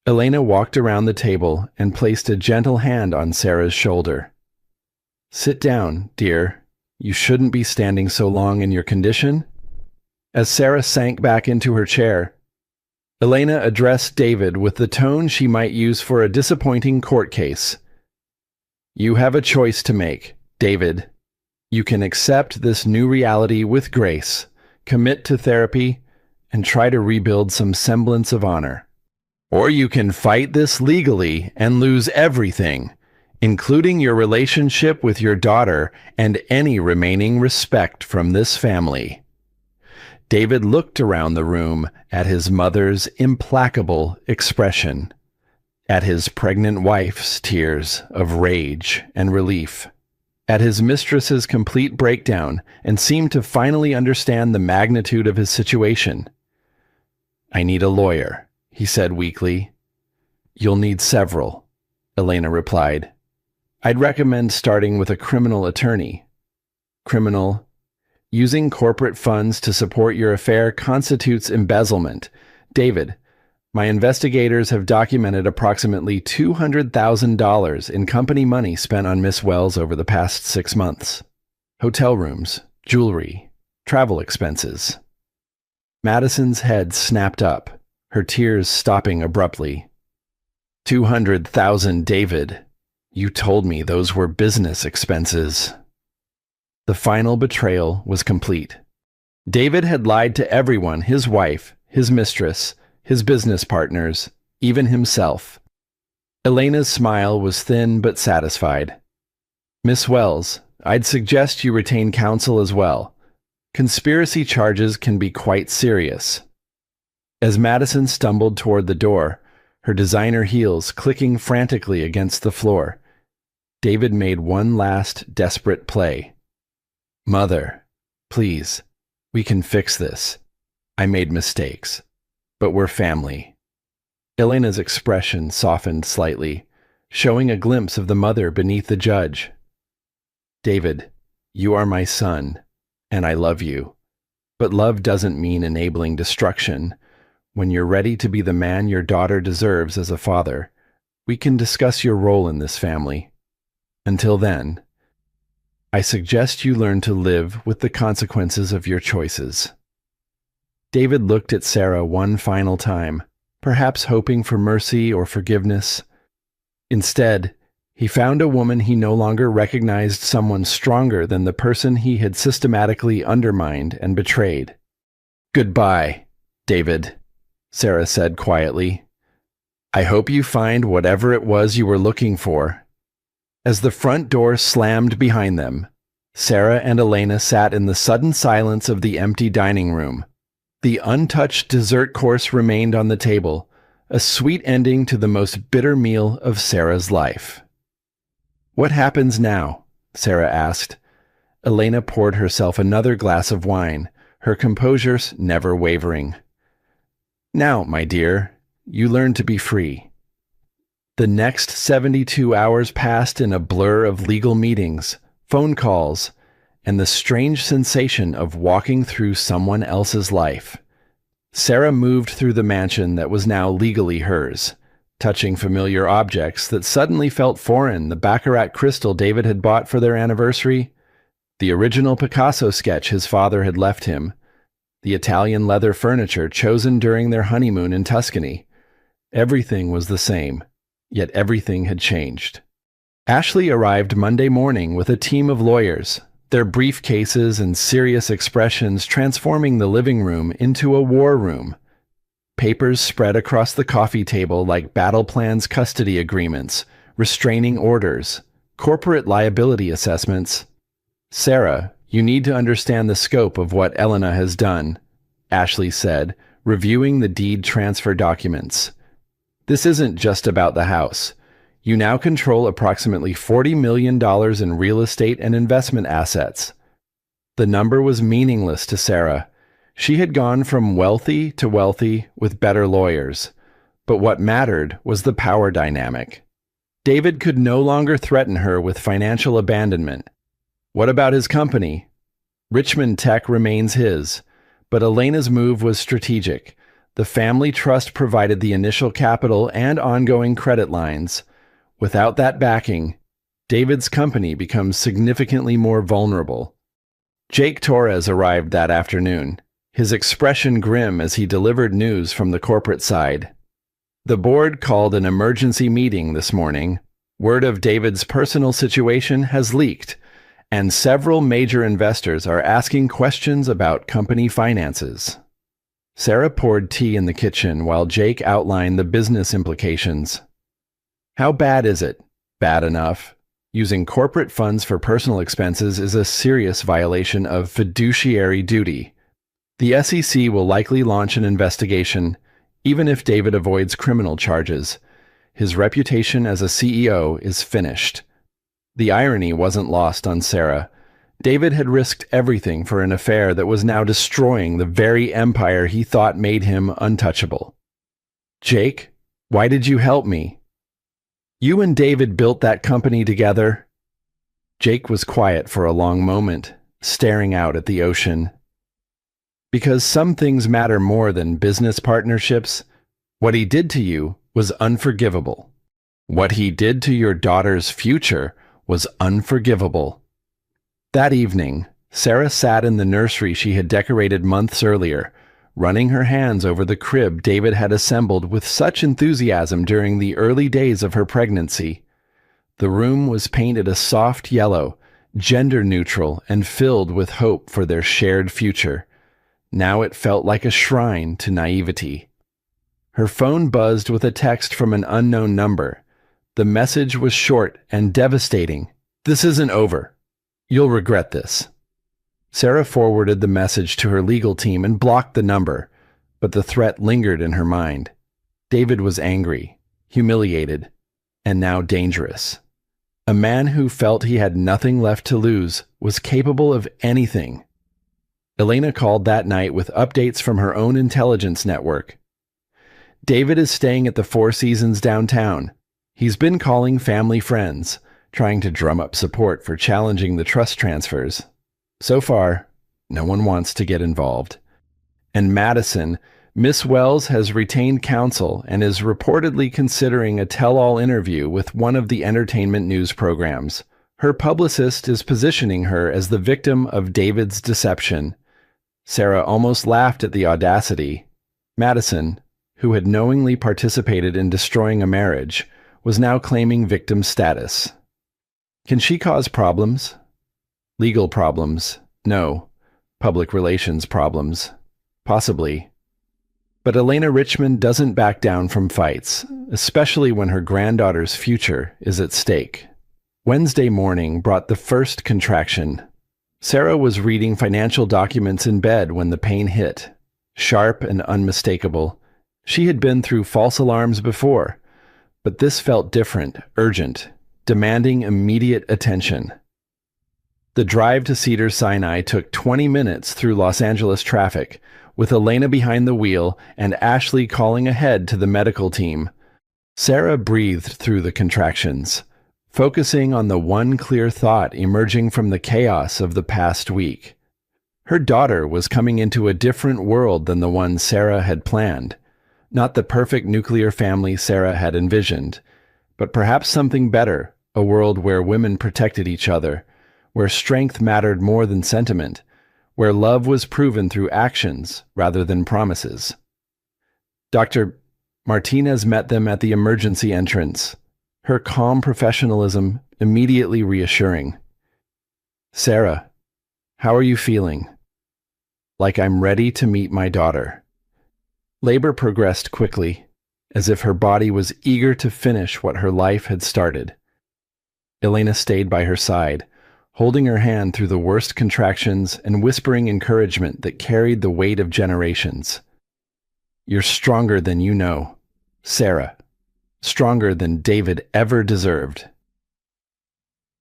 A: Elena walked around the table and placed a gentle hand on Sarah's shoulder. "Sit down, dear. You shouldn't be standing so long in your condition." As Sarah sank back into her chair, Elena addressed David with the tone she might use for a disappointing court case. "You have a choice to make, David. You can accept this new reality with grace, commit to therapy, and try to rebuild some semblance of honor. Or you can fight this legally and lose everything, including your relationship with your daughter and any remaining respect from this family." David looked around the room at his mother's implacable expression, at his pregnant wife's tears of rage and relief, at his mistress's complete breakdown, and seemed to finally understand the magnitude of his situation. "I need a lawyer," he said weakly. "You'll need several," Elena replied. "I'd recommend starting with a criminal attorney." "Criminal? Using corporate funds to support your affair constitutes embezzlement. David, my investigators have documented approximately $200,000 in company money spent on Miss Wells over the past 6 months. Hotel rooms, jewelry, travel expenses." Madison's head snapped up, her tears stopping abruptly. $200,000, David. You told me those were business expenses." The final betrayal was complete. David had lied to everyone, his wife, his mistress, his business partners, even himself. Elena's smile was thin but satisfied. "Miss Wells, I'd suggest you retain counsel as well. Conspiracy charges can be quite serious." As Madison stumbled toward the door, her designer heels clicking frantically against the floor, David made one last desperate play. "Mother, please, we can fix this. I made mistakes, but we're family." Elena's expression softened slightly, showing a glimpse of the mother beneath the judge. "David, you are my son, and I love you. But love doesn't mean enabling destruction. When you're ready to be the man your daughter deserves as a father, we can discuss your role in this family. Until then, I suggest you learn to live with the consequences of your choices." David looked at Sarah one final time, perhaps hoping for mercy or forgiveness. Instead, he found a woman he no longer recognized someone stronger than the person he had systematically undermined and betrayed. "Goodbye, David," Sarah said quietly. "I hope you find whatever it was you were looking for." As the front door slammed behind them, Sarah and Elena sat in the sudden silence of the empty dining room. The untouched dessert course remained on the table, a sweet ending to the most bitter meal of Sarah's life. "What happens now?" Sarah asked. Elena poured herself another glass of wine, her composure never wavering. "Now, my dear, you learn to be free." The next 72 hours passed in a blur of legal meetings, phone calls, and the strange sensation of walking through someone else's life. Sarah moved through the mansion that was now legally hers, touching familiar objects that suddenly felt foreign: the baccarat crystal David had bought for their anniversary, the original Picasso sketch his father had left him, the Italian leather furniture chosen during their honeymoon in Tuscany. Everything was the same, yet everything had changed. Ashley arrived Monday morning with a team of lawyers, their briefcases and serious expressions transforming the living room into a war room. Papers spread across the coffee table like battle plans, custody agreements, restraining orders, corporate liability assessments. "Sarah, you need to understand the scope of what Elena has done," Ashley said, reviewing the deed transfer documents. "This isn't just about the house. You now control approximately $40 million in real estate and investment assets." The number was meaningless to Sarah. She had gone from wealthy to wealthy with better lawyers. But what mattered was the power dynamic. David could no longer threaten her with financial abandonment. What about his company? Richmond Tech remains his, but Elena's move was strategic. The family trust provided the initial capital and ongoing credit lines. Without that backing, David's company becomes significantly more vulnerable. Jake Torres arrived that afternoon, his expression grim as he delivered news from the corporate side. The board called an emergency meeting this morning. Word of David's personal situation has leaked, and several major investors are asking questions about company finances. Sarah poured tea in the kitchen while Jake outlined the business implications. "How bad is it?" "Bad enough. Using corporate funds for personal expenses is a serious violation of fiduciary duty. The SEC will likely launch an investigation, even if David avoids criminal charges. His reputation as a CEO is finished." The irony wasn't lost on Sarah. David had risked everything for an affair that was now destroying the very empire he thought made him untouchable. "Jake, why did you help me?" "You and David built that company together." Jake was quiet for a long moment, staring out at the ocean. "Because some things matter more than business partnerships. What he did to you was unforgivable. What he did to your daughter's future was unforgivable." That evening, Sarah sat in the nursery she had decorated months earlier, running her hands over the crib David had assembled with such enthusiasm during the early days of her pregnancy. The room was painted a soft yellow, gender-neutral, and filled with hope for their shared future. Now it felt like a shrine to naivety. Her phone buzzed with a text from an unknown number. The message was short and devastating. "This isn't over. You'll regret this." Sarah forwarded the message to her legal team and blocked the number, but the threat lingered in her mind. David was angry, humiliated, and now dangerous. A man who felt he had nothing left to lose was capable of anything. Elena called that night with updates from her own intelligence network. "David is staying at the Four Seasons downtown. He's been calling family friends, trying to drum up support for challenging the trust transfers. So far, no one wants to get involved. And Madison, Miss Wells has retained counsel and is reportedly considering a tell-all interview with one of the entertainment news programs. Her publicist is positioning her as the victim of David's deception." Sarah almost laughed at the audacity. Madison, who had knowingly participated in destroying a marriage, was now claiming victim status. Can she cause problems? Legal problems? No. Public relations problems? Possibly. But Elena Richmond doesn't back down from fights, especially when her granddaughter's future is at stake. Wednesday morning brought the first contraction. Sarah was reading financial documents in bed when the pain hit. Sharp and unmistakable. She had been through false alarms before, but this felt different, urgent, demanding immediate attention. The drive to Cedars-Sinai took 20 minutes through Los Angeles traffic, with Elena behind the wheel and Ashley calling ahead to the medical team. Sarah breathed through the contractions, focusing on the one clear thought emerging from the chaos of the past week. Her daughter was coming into a different world than the one Sarah had planned. Not the perfect nuclear family Sarah had envisioned, but perhaps something better, a world where women protected each other, where strength mattered more than sentiment, where love was proven through actions rather than promises. Dr. Martinez met them at the emergency entrance, her calm professionalism immediately reassuring. "Sarah, how are you feeling?" "Like I'm ready to meet my daughter." Labor progressed quickly, as if her body was eager to finish what her life had started. Elena stayed by her side, holding her hand through the worst contractions and whispering encouragement that carried the weight of generations. "You're stronger than you know, Sarah. Stronger than David ever deserved."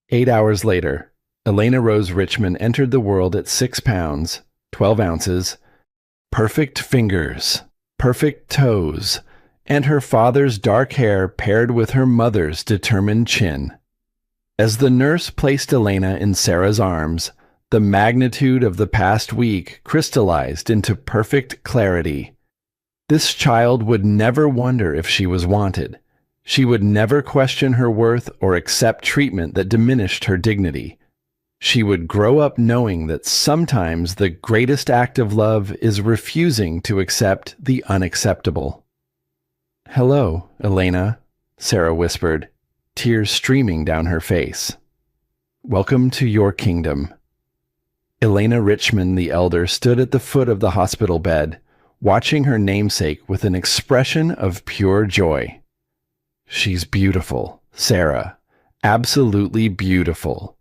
A: 8 hours later, Elena Rose Richmond entered the world at 6 pounds, 12 ounces, perfect fingers, perfect toes, and her father's dark hair paired with her mother's determined chin. As the nurse placed Elena in Sarah's arms, the magnitude of the past week crystallized into perfect clarity. This child would never wonder if she was wanted. She would never question her worth or accept treatment that diminished her dignity. She would grow up knowing that sometimes the greatest act of love is refusing to accept the unacceptable. "Hello, Elena," Sarah whispered, tears streaming down her face. "Welcome to your kingdom." Elena Richmond the elder stood at the foot of the hospital bed, watching her namesake with an expression of pure joy. "She's beautiful, Sarah. Absolutely beautiful.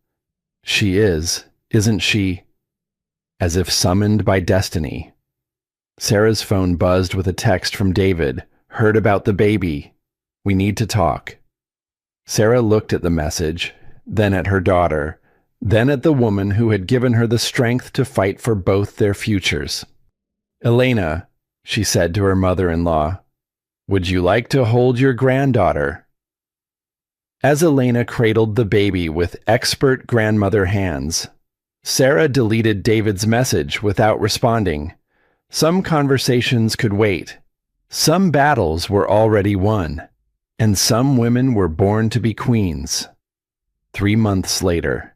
A: She is, isn't she?" As if summoned by destiny. Sarah's phone buzzed with a text from David. "Heard about the baby. We need to talk." Sarah looked at the message, then at her daughter, then at the woman who had given her the strength to fight for both their futures. "Elena," she said to her mother-in-law, "would you like to hold your granddaughter?" As Elena cradled the baby with expert grandmother hands, Sarah deleted David's message without responding. Some conversations could wait. Some battles were already won. And some women were born to be queens. 3 months later,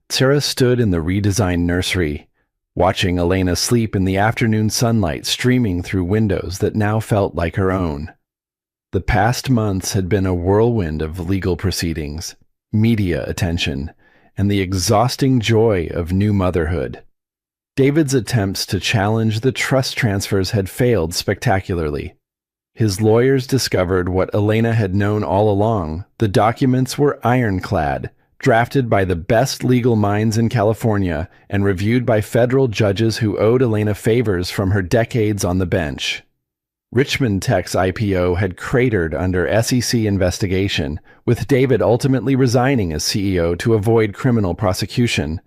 A: Sarah stood in the redesigned nursery, watching Elena sleep in the afternoon sunlight streaming through windows that now felt like her own. The past months had been a whirlwind of legal proceedings, media attention, and the exhausting joy of new motherhood. David's attempts to challenge the trust transfers had failed spectacularly. His lawyers discovered what Elena had known all along. The documents were ironclad, drafted by the best legal minds in California and reviewed by federal judges who owed Elena favors from her decades on the bench. Richmond Tech's IPO had cratered under SEC investigation, with David ultimately resigning as CEO to avoid criminal prosecution.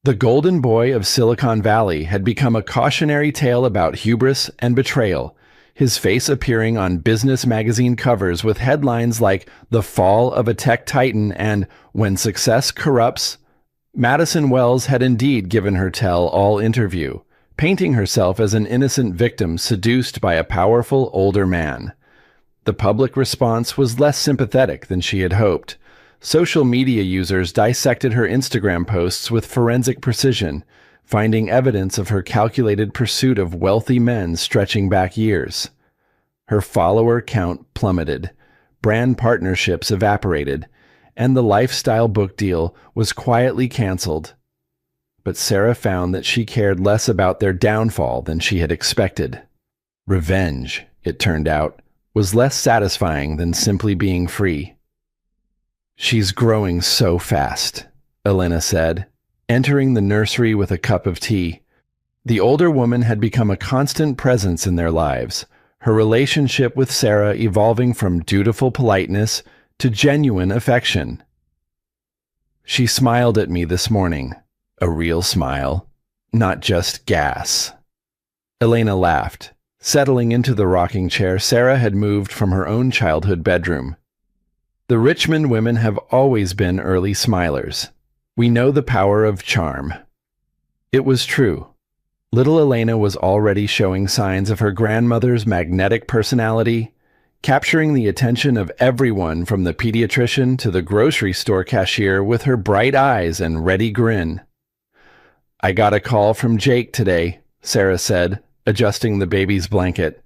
A: The golden boy of Silicon Valley had become a cautionary tale about hubris and betrayal, his face appearing on business magazine covers with headlines like "The Fall of a Tech Titan" and "When Success Corrupts." Madison Wells had indeed given her tell-all interview, painting herself as an innocent victim seduced by a powerful older man. The public response was less sympathetic than she had hoped. Social media users dissected her Instagram posts with forensic precision, finding evidence of her calculated pursuit of wealthy men stretching back years. Her follower count plummeted, brand partnerships evaporated, and the lifestyle book deal was quietly canceled. But Sarah found that she cared less about their downfall than she had expected. Revenge, it turned out, was less satisfying than simply being free. "She's growing so fast," Elena said, entering the nursery with a cup of tea. The older woman had become a constant presence in their lives, her relationship with Sarah evolving from dutiful politeness to genuine affection. She smiled at me this morning. A real smile, not just gas. Elena laughed. Settling into the rocking chair, Sarah had moved from her own childhood bedroom. The Richmond women have always been early smilers. We know the power of charm. It was true. Little Elena was already showing signs of her grandmother's magnetic personality, capturing the attention of everyone from the pediatrician to the grocery store cashier with her bright eyes and ready grin. "I got a call from Jake today," Sarah said, adjusting the baby's blanket.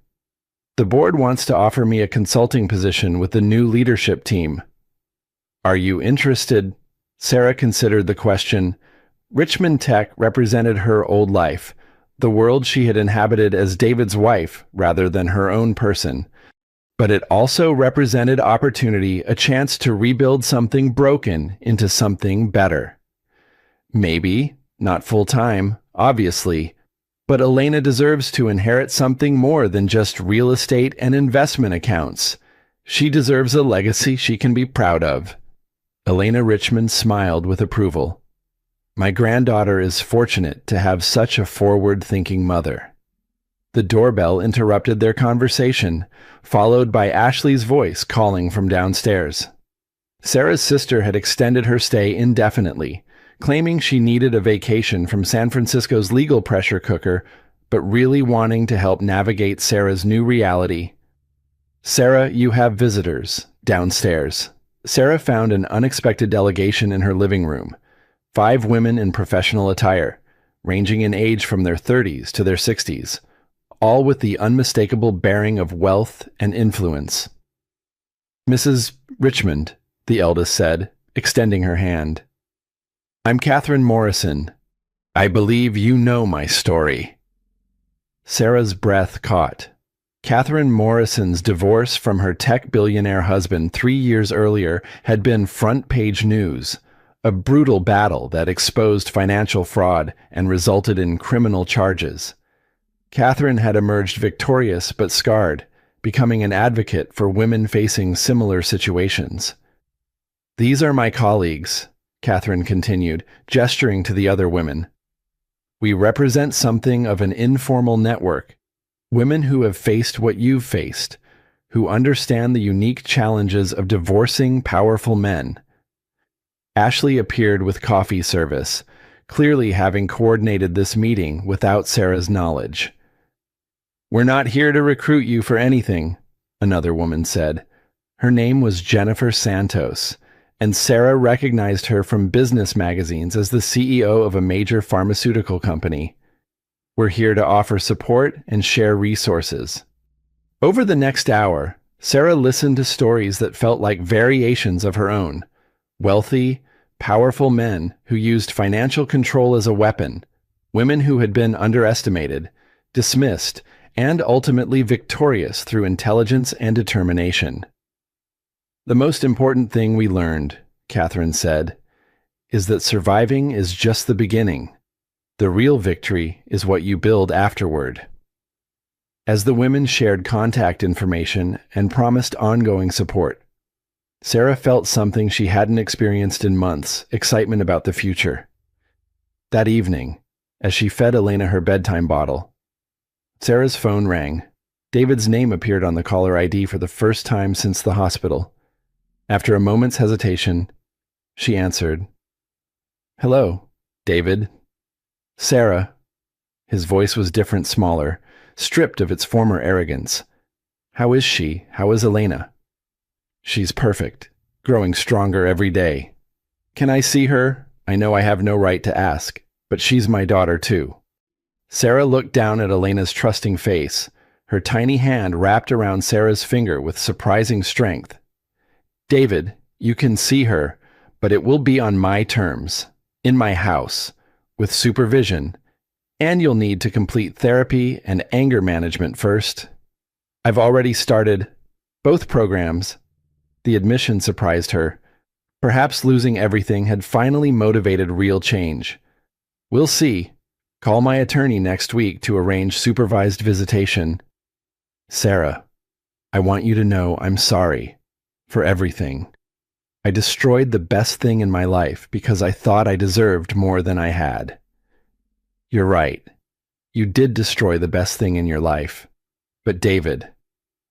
A: "The board wants to offer me a consulting position with the new leadership team." "Are you interested?" Sarah considered the question. Richmond Tech represented her old life, the world she had inhabited as David's wife rather than her own person. But it also represented opportunity, a chance to rebuild something broken into something better. Maybe, not full-time, obviously, but Elena deserves to inherit something more than just real estate and investment accounts. She deserves a legacy she can be proud of. Elena Richmond smiled with approval. "My granddaughter is fortunate to have such a forward-thinking mother." The doorbell interrupted their conversation, followed by Ashley's voice calling from downstairs. Sarah's sister had extended her stay indefinitely, claiming she needed a vacation from San Francisco's legal pressure cooker, but really wanting to help navigate Sarah's new reality. "Sarah, you have visitors. Downstairs." Sarah found an unexpected delegation in her living room. 5 women in professional attire, ranging in age from their 30s to their 60s, all with the unmistakable bearing of wealth and influence. "Mrs. Richmond," the eldest said, extending her hand. "I'm Catherine Morrison. I believe you know my story." Sarah's breath caught. Catherine Morrison's divorce from her tech billionaire husband 3 years earlier had been front-page news, a brutal battle that exposed financial fraud and resulted in criminal charges. Catherine had emerged victorious but scarred, becoming an advocate for women facing similar situations. "These are my colleagues," Catherine continued, gesturing to the other women. "We represent something of an informal network. Women who have faced what you've faced, who understand the unique challenges of divorcing powerful men." Ashley appeared with coffee service, clearly having coordinated this meeting without Sarah's knowledge. "We're not here to recruit you for anything," another woman said. Her name was Jennifer Santos, and Sarah recognized her from business magazines as the CEO of a major pharmaceutical company. "We're here to offer support and share resources." Over the next hour, Sarah listened to stories that felt like variations of her own. Wealthy, powerful men who used financial control as a weapon, women who had been underestimated, dismissed, and ultimately victorious through intelligence and determination. "The most important thing we learned," Catherine said, "is that surviving is just the beginning. The real victory is what you build afterward." As the women shared contact information and promised ongoing support, Sarah felt something she hadn't experienced in months: excitement about the future. That evening, as she fed Elena her bedtime bottle, Sarah's phone rang. David's name appeared on the caller ID for the first time since the hospital. After a moment's hesitation, she answered. "Hello, David." "Sarah." His voice was different, smaller, stripped of its former arrogance. "How is she? How is Elena?" "She's perfect, growing stronger every day." "Can I see her? I know I have no right to ask, but she's my daughter too." Sarah looked down at Elena's trusting face, her tiny hand wrapped around Sarah's finger with surprising strength. "David, you can see her, but it will be on my terms, in my house, with supervision, and you'll need to complete therapy and anger management first. I've already started both programs." The admission surprised her. Perhaps losing everything had finally motivated real change. "We'll see. Call my attorney next week to arrange supervised visitation." "Sarah, I want you to know I'm sorry for everything." I destroyed the best thing in my life because I thought I deserved more than I had. You're right. You did destroy the best thing in your life. But David,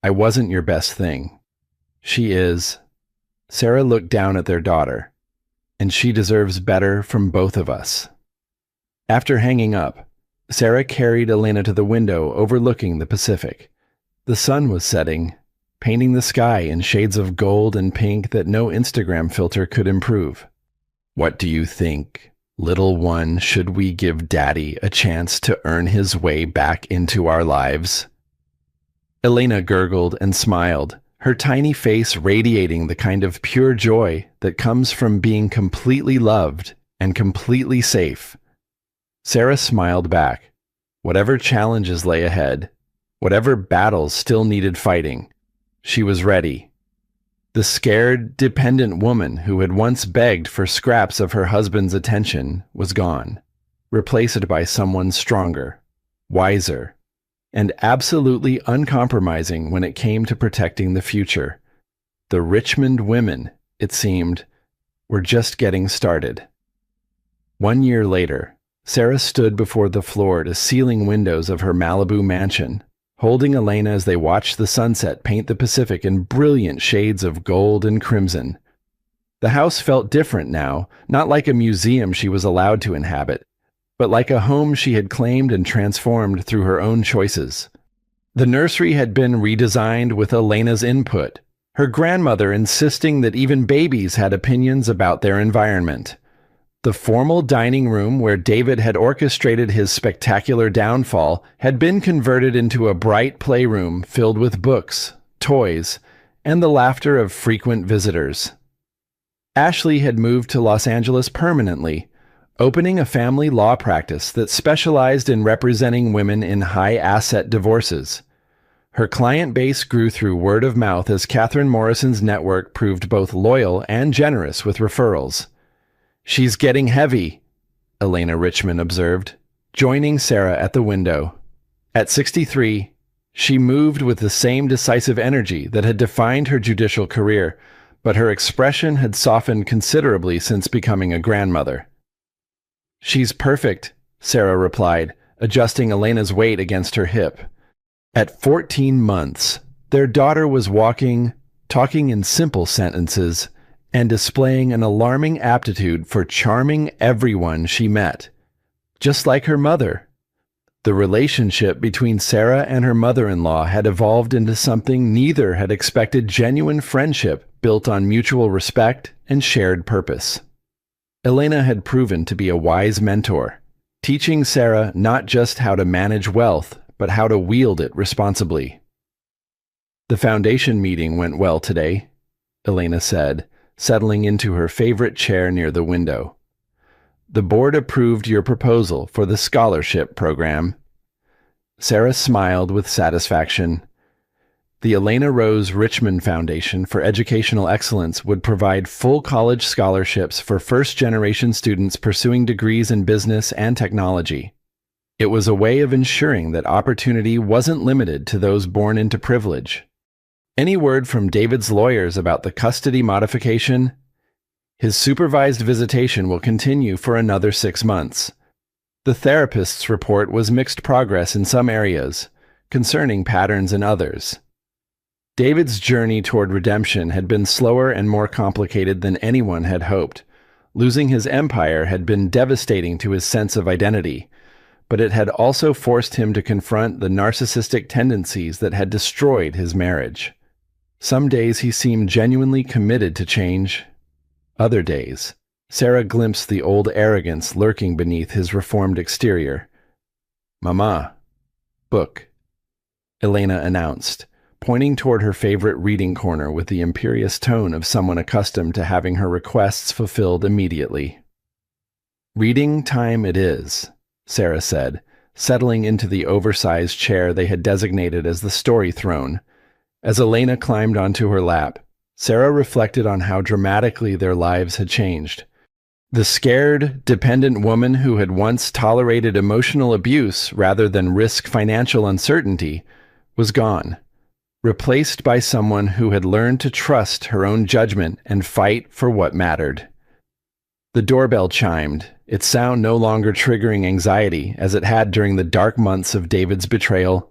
A: I wasn't your best thing. She is. Sarah looked down at their daughter, and she deserves better from both of us. After hanging up, Sarah carried Elena to the window overlooking the Pacific. The sun was setting, painting the sky in shades of gold and pink that no Instagram filter could improve. What do you think, little one? Should we give Daddy a chance to earn his way back into our lives? Elena gurgled and smiled, her tiny face radiating the kind of pure joy that comes from being completely loved and completely safe. Sarah smiled back. Whatever challenges lay ahead, whatever battles still needed fighting, she was ready. The scared, dependent woman who had once begged for scraps of her husband's attention was gone, replaced by someone stronger, wiser, and absolutely uncompromising when it came to protecting the future. The Richmond women, it seemed, were just getting started. 1 year later, Sarah stood before the floor-to-ceiling windows of her Malibu mansion, holding Elena as they watched the sunset paint the Pacific in brilliant shades of gold and crimson. The house felt different now, not like a museum she was allowed to inhabit, but like a home she had claimed and transformed through her own choices. The nursery had been redesigned with Elena's input, her grandmother insisting that even babies had opinions about their environment. The formal dining room where David had orchestrated his spectacular downfall had been converted into a bright playroom filled with books, toys, and the laughter of frequent visitors. Ashley had moved to Los Angeles permanently, opening a family law practice that specialized in representing women in high-asset divorces. Her client base grew through word of mouth as Catherine Morrison's network proved both loyal and generous with referrals. "She's getting heavy," Elena Richmond observed, joining Sarah at the window. At 63, she moved with the same decisive energy that had defined her judicial career, but her expression had softened considerably since becoming a grandmother. "She's perfect," Sarah replied, adjusting Elena's weight against her hip. At 14 months, their daughter was walking, talking in simple sentences, and displaying an alarming aptitude for charming everyone she met. Just like her mother. The relationship between Sarah and her mother-in-law had evolved into something neither had expected: genuine friendship built on mutual respect and shared purpose. Elena had proven to be a wise mentor, teaching Sarah not just how to manage wealth, but how to wield it responsibly. "The foundation meeting went well today," Elena said, settling into her favorite chair near the window. "The board approved your proposal for the scholarship program." Sarah smiled with satisfaction. The Elena Rose Richmond Foundation for Educational Excellence would provide full college scholarships for first-generation students pursuing degrees in business and technology. It was a way of ensuring that opportunity wasn't limited to those born into privilege. Any word from David's lawyers about the custody modification? His supervised visitation will continue for another 6 months. The therapist's report was mixed progress in some areas, concerning patterns in others. David's journey toward redemption had been slower and more complicated than anyone had hoped. Losing his empire had been devastating to his sense of identity, but it had also forced him to confront the narcissistic tendencies that had destroyed his marriage. Some days he seemed genuinely committed to change. Other days, Sarah glimpsed the old arrogance lurking beneath his reformed exterior. "Mama, book," Elena announced, pointing toward her favorite reading corner with the imperious tone of someone accustomed to having her requests fulfilled immediately. "Reading time it is," Sarah said, settling into the oversized chair they had designated as the story throne. As Elena climbed onto her lap, Sarah reflected on how dramatically their lives had changed. The scared, dependent woman who had once tolerated emotional abuse rather than risk financial uncertainty was gone. replaced by someone who had learned to trust her own judgment and fight for what mattered. The doorbell chimed, its sound no longer triggering anxiety as it had during the dark months of David's betrayal.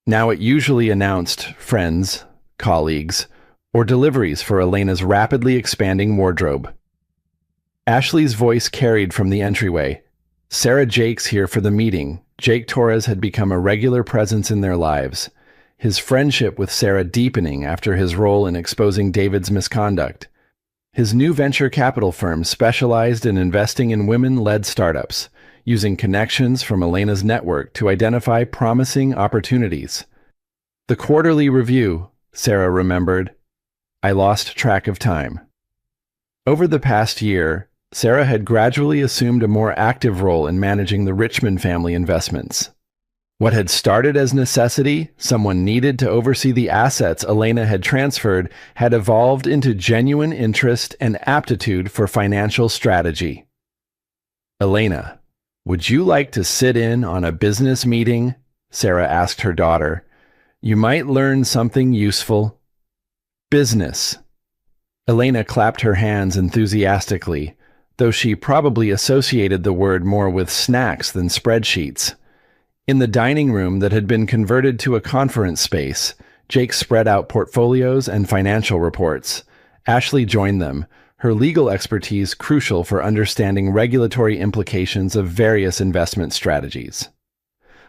A: Now it usually announced friends, colleagues, or deliveries for Elena's rapidly expanding wardrobe. Ashley's voice carried from the entryway. Sarah Jake's here for the meeting. Jake Torres had become a regular presence in their lives, his friendship with Sarah deepening after his role in exposing David's misconduct. His new venture capital firm specialized in investing in women-led startups, using connections from Elena's network to identify promising opportunities. The quarterly review, Sarah remembered. I lost track of time. Over the past year, Sarah had gradually assumed a more active role in managing the Richmond family investments. What had started as necessity, someone needed to oversee the assets Elena had transferred, had evolved into genuine interest and aptitude for financial strategy. Elena, would you like to sit in on a business meeting? Sarah asked her daughter. You might learn something useful. Business. Elena clapped her hands enthusiastically, though she probably associated the word more with snacks than spreadsheets. In the dining room that had been converted to a conference space, Jake spread out portfolios and financial reports. Ashley joined them, her legal expertise crucial for understanding regulatory implications of various investment strategies.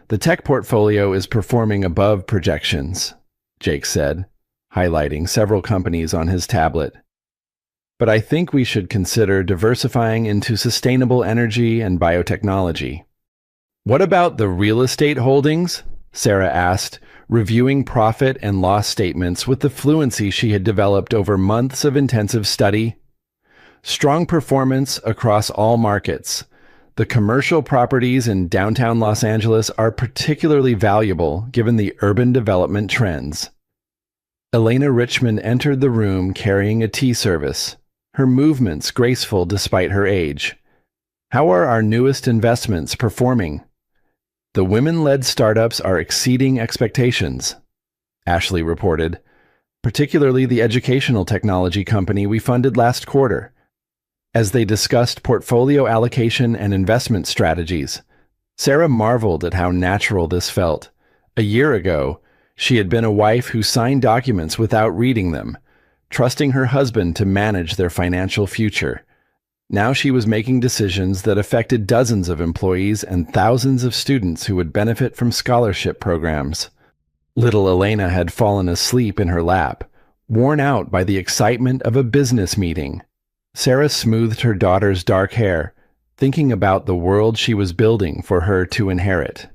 A: The tech portfolio is performing above projections, Jake said, highlighting several companies on his tablet. But I think we should consider diversifying into sustainable energy and biotechnology. What about the real estate holdings? Sarah asked, reviewing profit and loss statements with the fluency she had developed over months of intensive study. Strong performance across all markets. The commercial properties in downtown Los Angeles are particularly valuable given the urban development trends. Elena Richmond entered the room carrying a tea service, her movements graceful despite her age. How are our newest investments performing? The women-led startups are exceeding expectations, Ashley reported, particularly the educational technology company we funded last quarter. As they discussed portfolio allocation and investment strategies, Sarah marveled at how natural this felt. A year ago, she had been a wife who signed documents without reading them, trusting her husband to manage their financial future. Now she was making decisions that affected dozens of employees and thousands of students who would benefit from scholarship programs. Little Elena had fallen asleep in her lap, worn out by the excitement of a business meeting. Sarah smoothed her daughter's dark hair, thinking about the world she was building for her to inherit.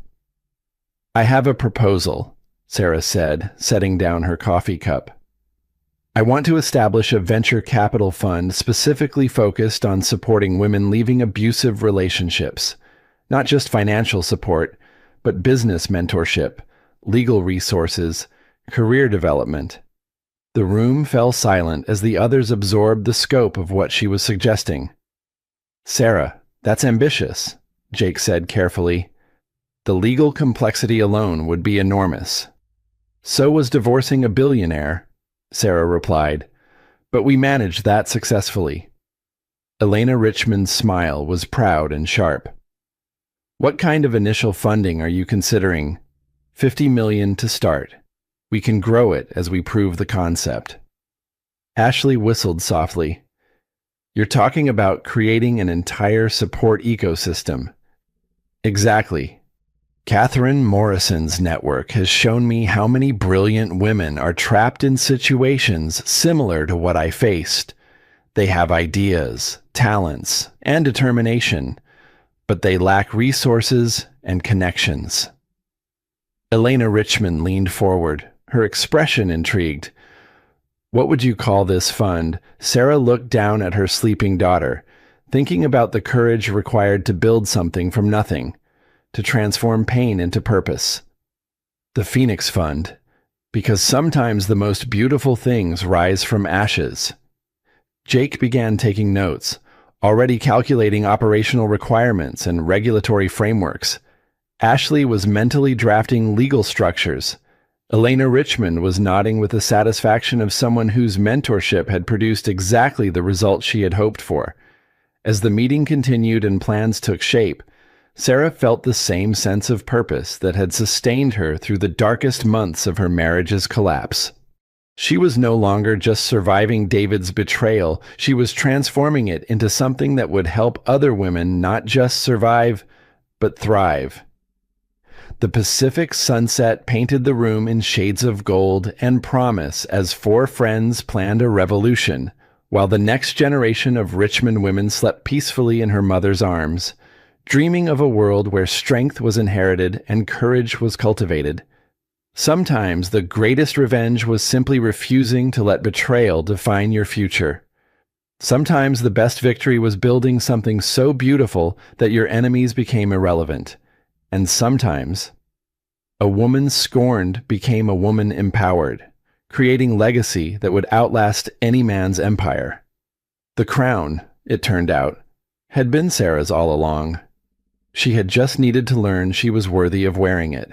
A: I have a proposal, Sarah said, setting down her coffee cup. I want to establish a venture capital fund specifically focused on supporting women leaving abusive relationships, not just financial support, but business mentorship, legal resources, career development. The room fell silent as the others absorbed the scope of what she was suggesting. Sarah, that's ambitious, Jake said carefully. The legal complexity alone would be enormous. So was divorcing a billionaire, Sarah replied, but we managed that successfully. Elena Richmond's smile was proud and sharp. What kind of initial funding are you considering? $50 million to start. We can grow it as we prove the concept. Ashley whistled softly. You're talking about creating an entire support ecosystem. Exactly. Catherine Morrison's network has shown me how many brilliant women are trapped in situations similar to what I faced. They have ideas, talents, and determination, but they lack resources and connections. Elena Richmond leaned forward, her expression intrigued. What would you call this fund? Sarah looked down at her sleeping daughter, thinking about the courage required to build something from nothing, to transform pain into purpose. The Phoenix Fund, because sometimes the most beautiful things rise from ashes. Jake began taking notes, already calculating operational requirements and regulatory frameworks. Ashley was mentally drafting legal structures. Elena Richmond was nodding with the satisfaction of someone whose mentorship had produced exactly the result she had hoped for. As the meeting continued and plans took shape, Sarah felt the same sense of purpose that had sustained her through the darkest months of her marriage's collapse. She was no longer just surviving David's betrayal, she was transforming it into something that would help other women not just survive, but thrive. The Pacific sunset painted the room in shades of gold and promise as four friends planned a revolution, while the next generation of Richmond women slept peacefully in her mother's arms, dreaming of a world where strength was inherited and courage was cultivated. Sometimes the greatest revenge was simply refusing to let betrayal define your future. Sometimes the best victory was building something so beautiful that your enemies became irrelevant. And sometimes, a woman scorned became a woman empowered, creating legacy that would outlast any man's empire. The crown, it turned out, had been Sarah's all along. She had just needed to learn she was worthy of wearing it.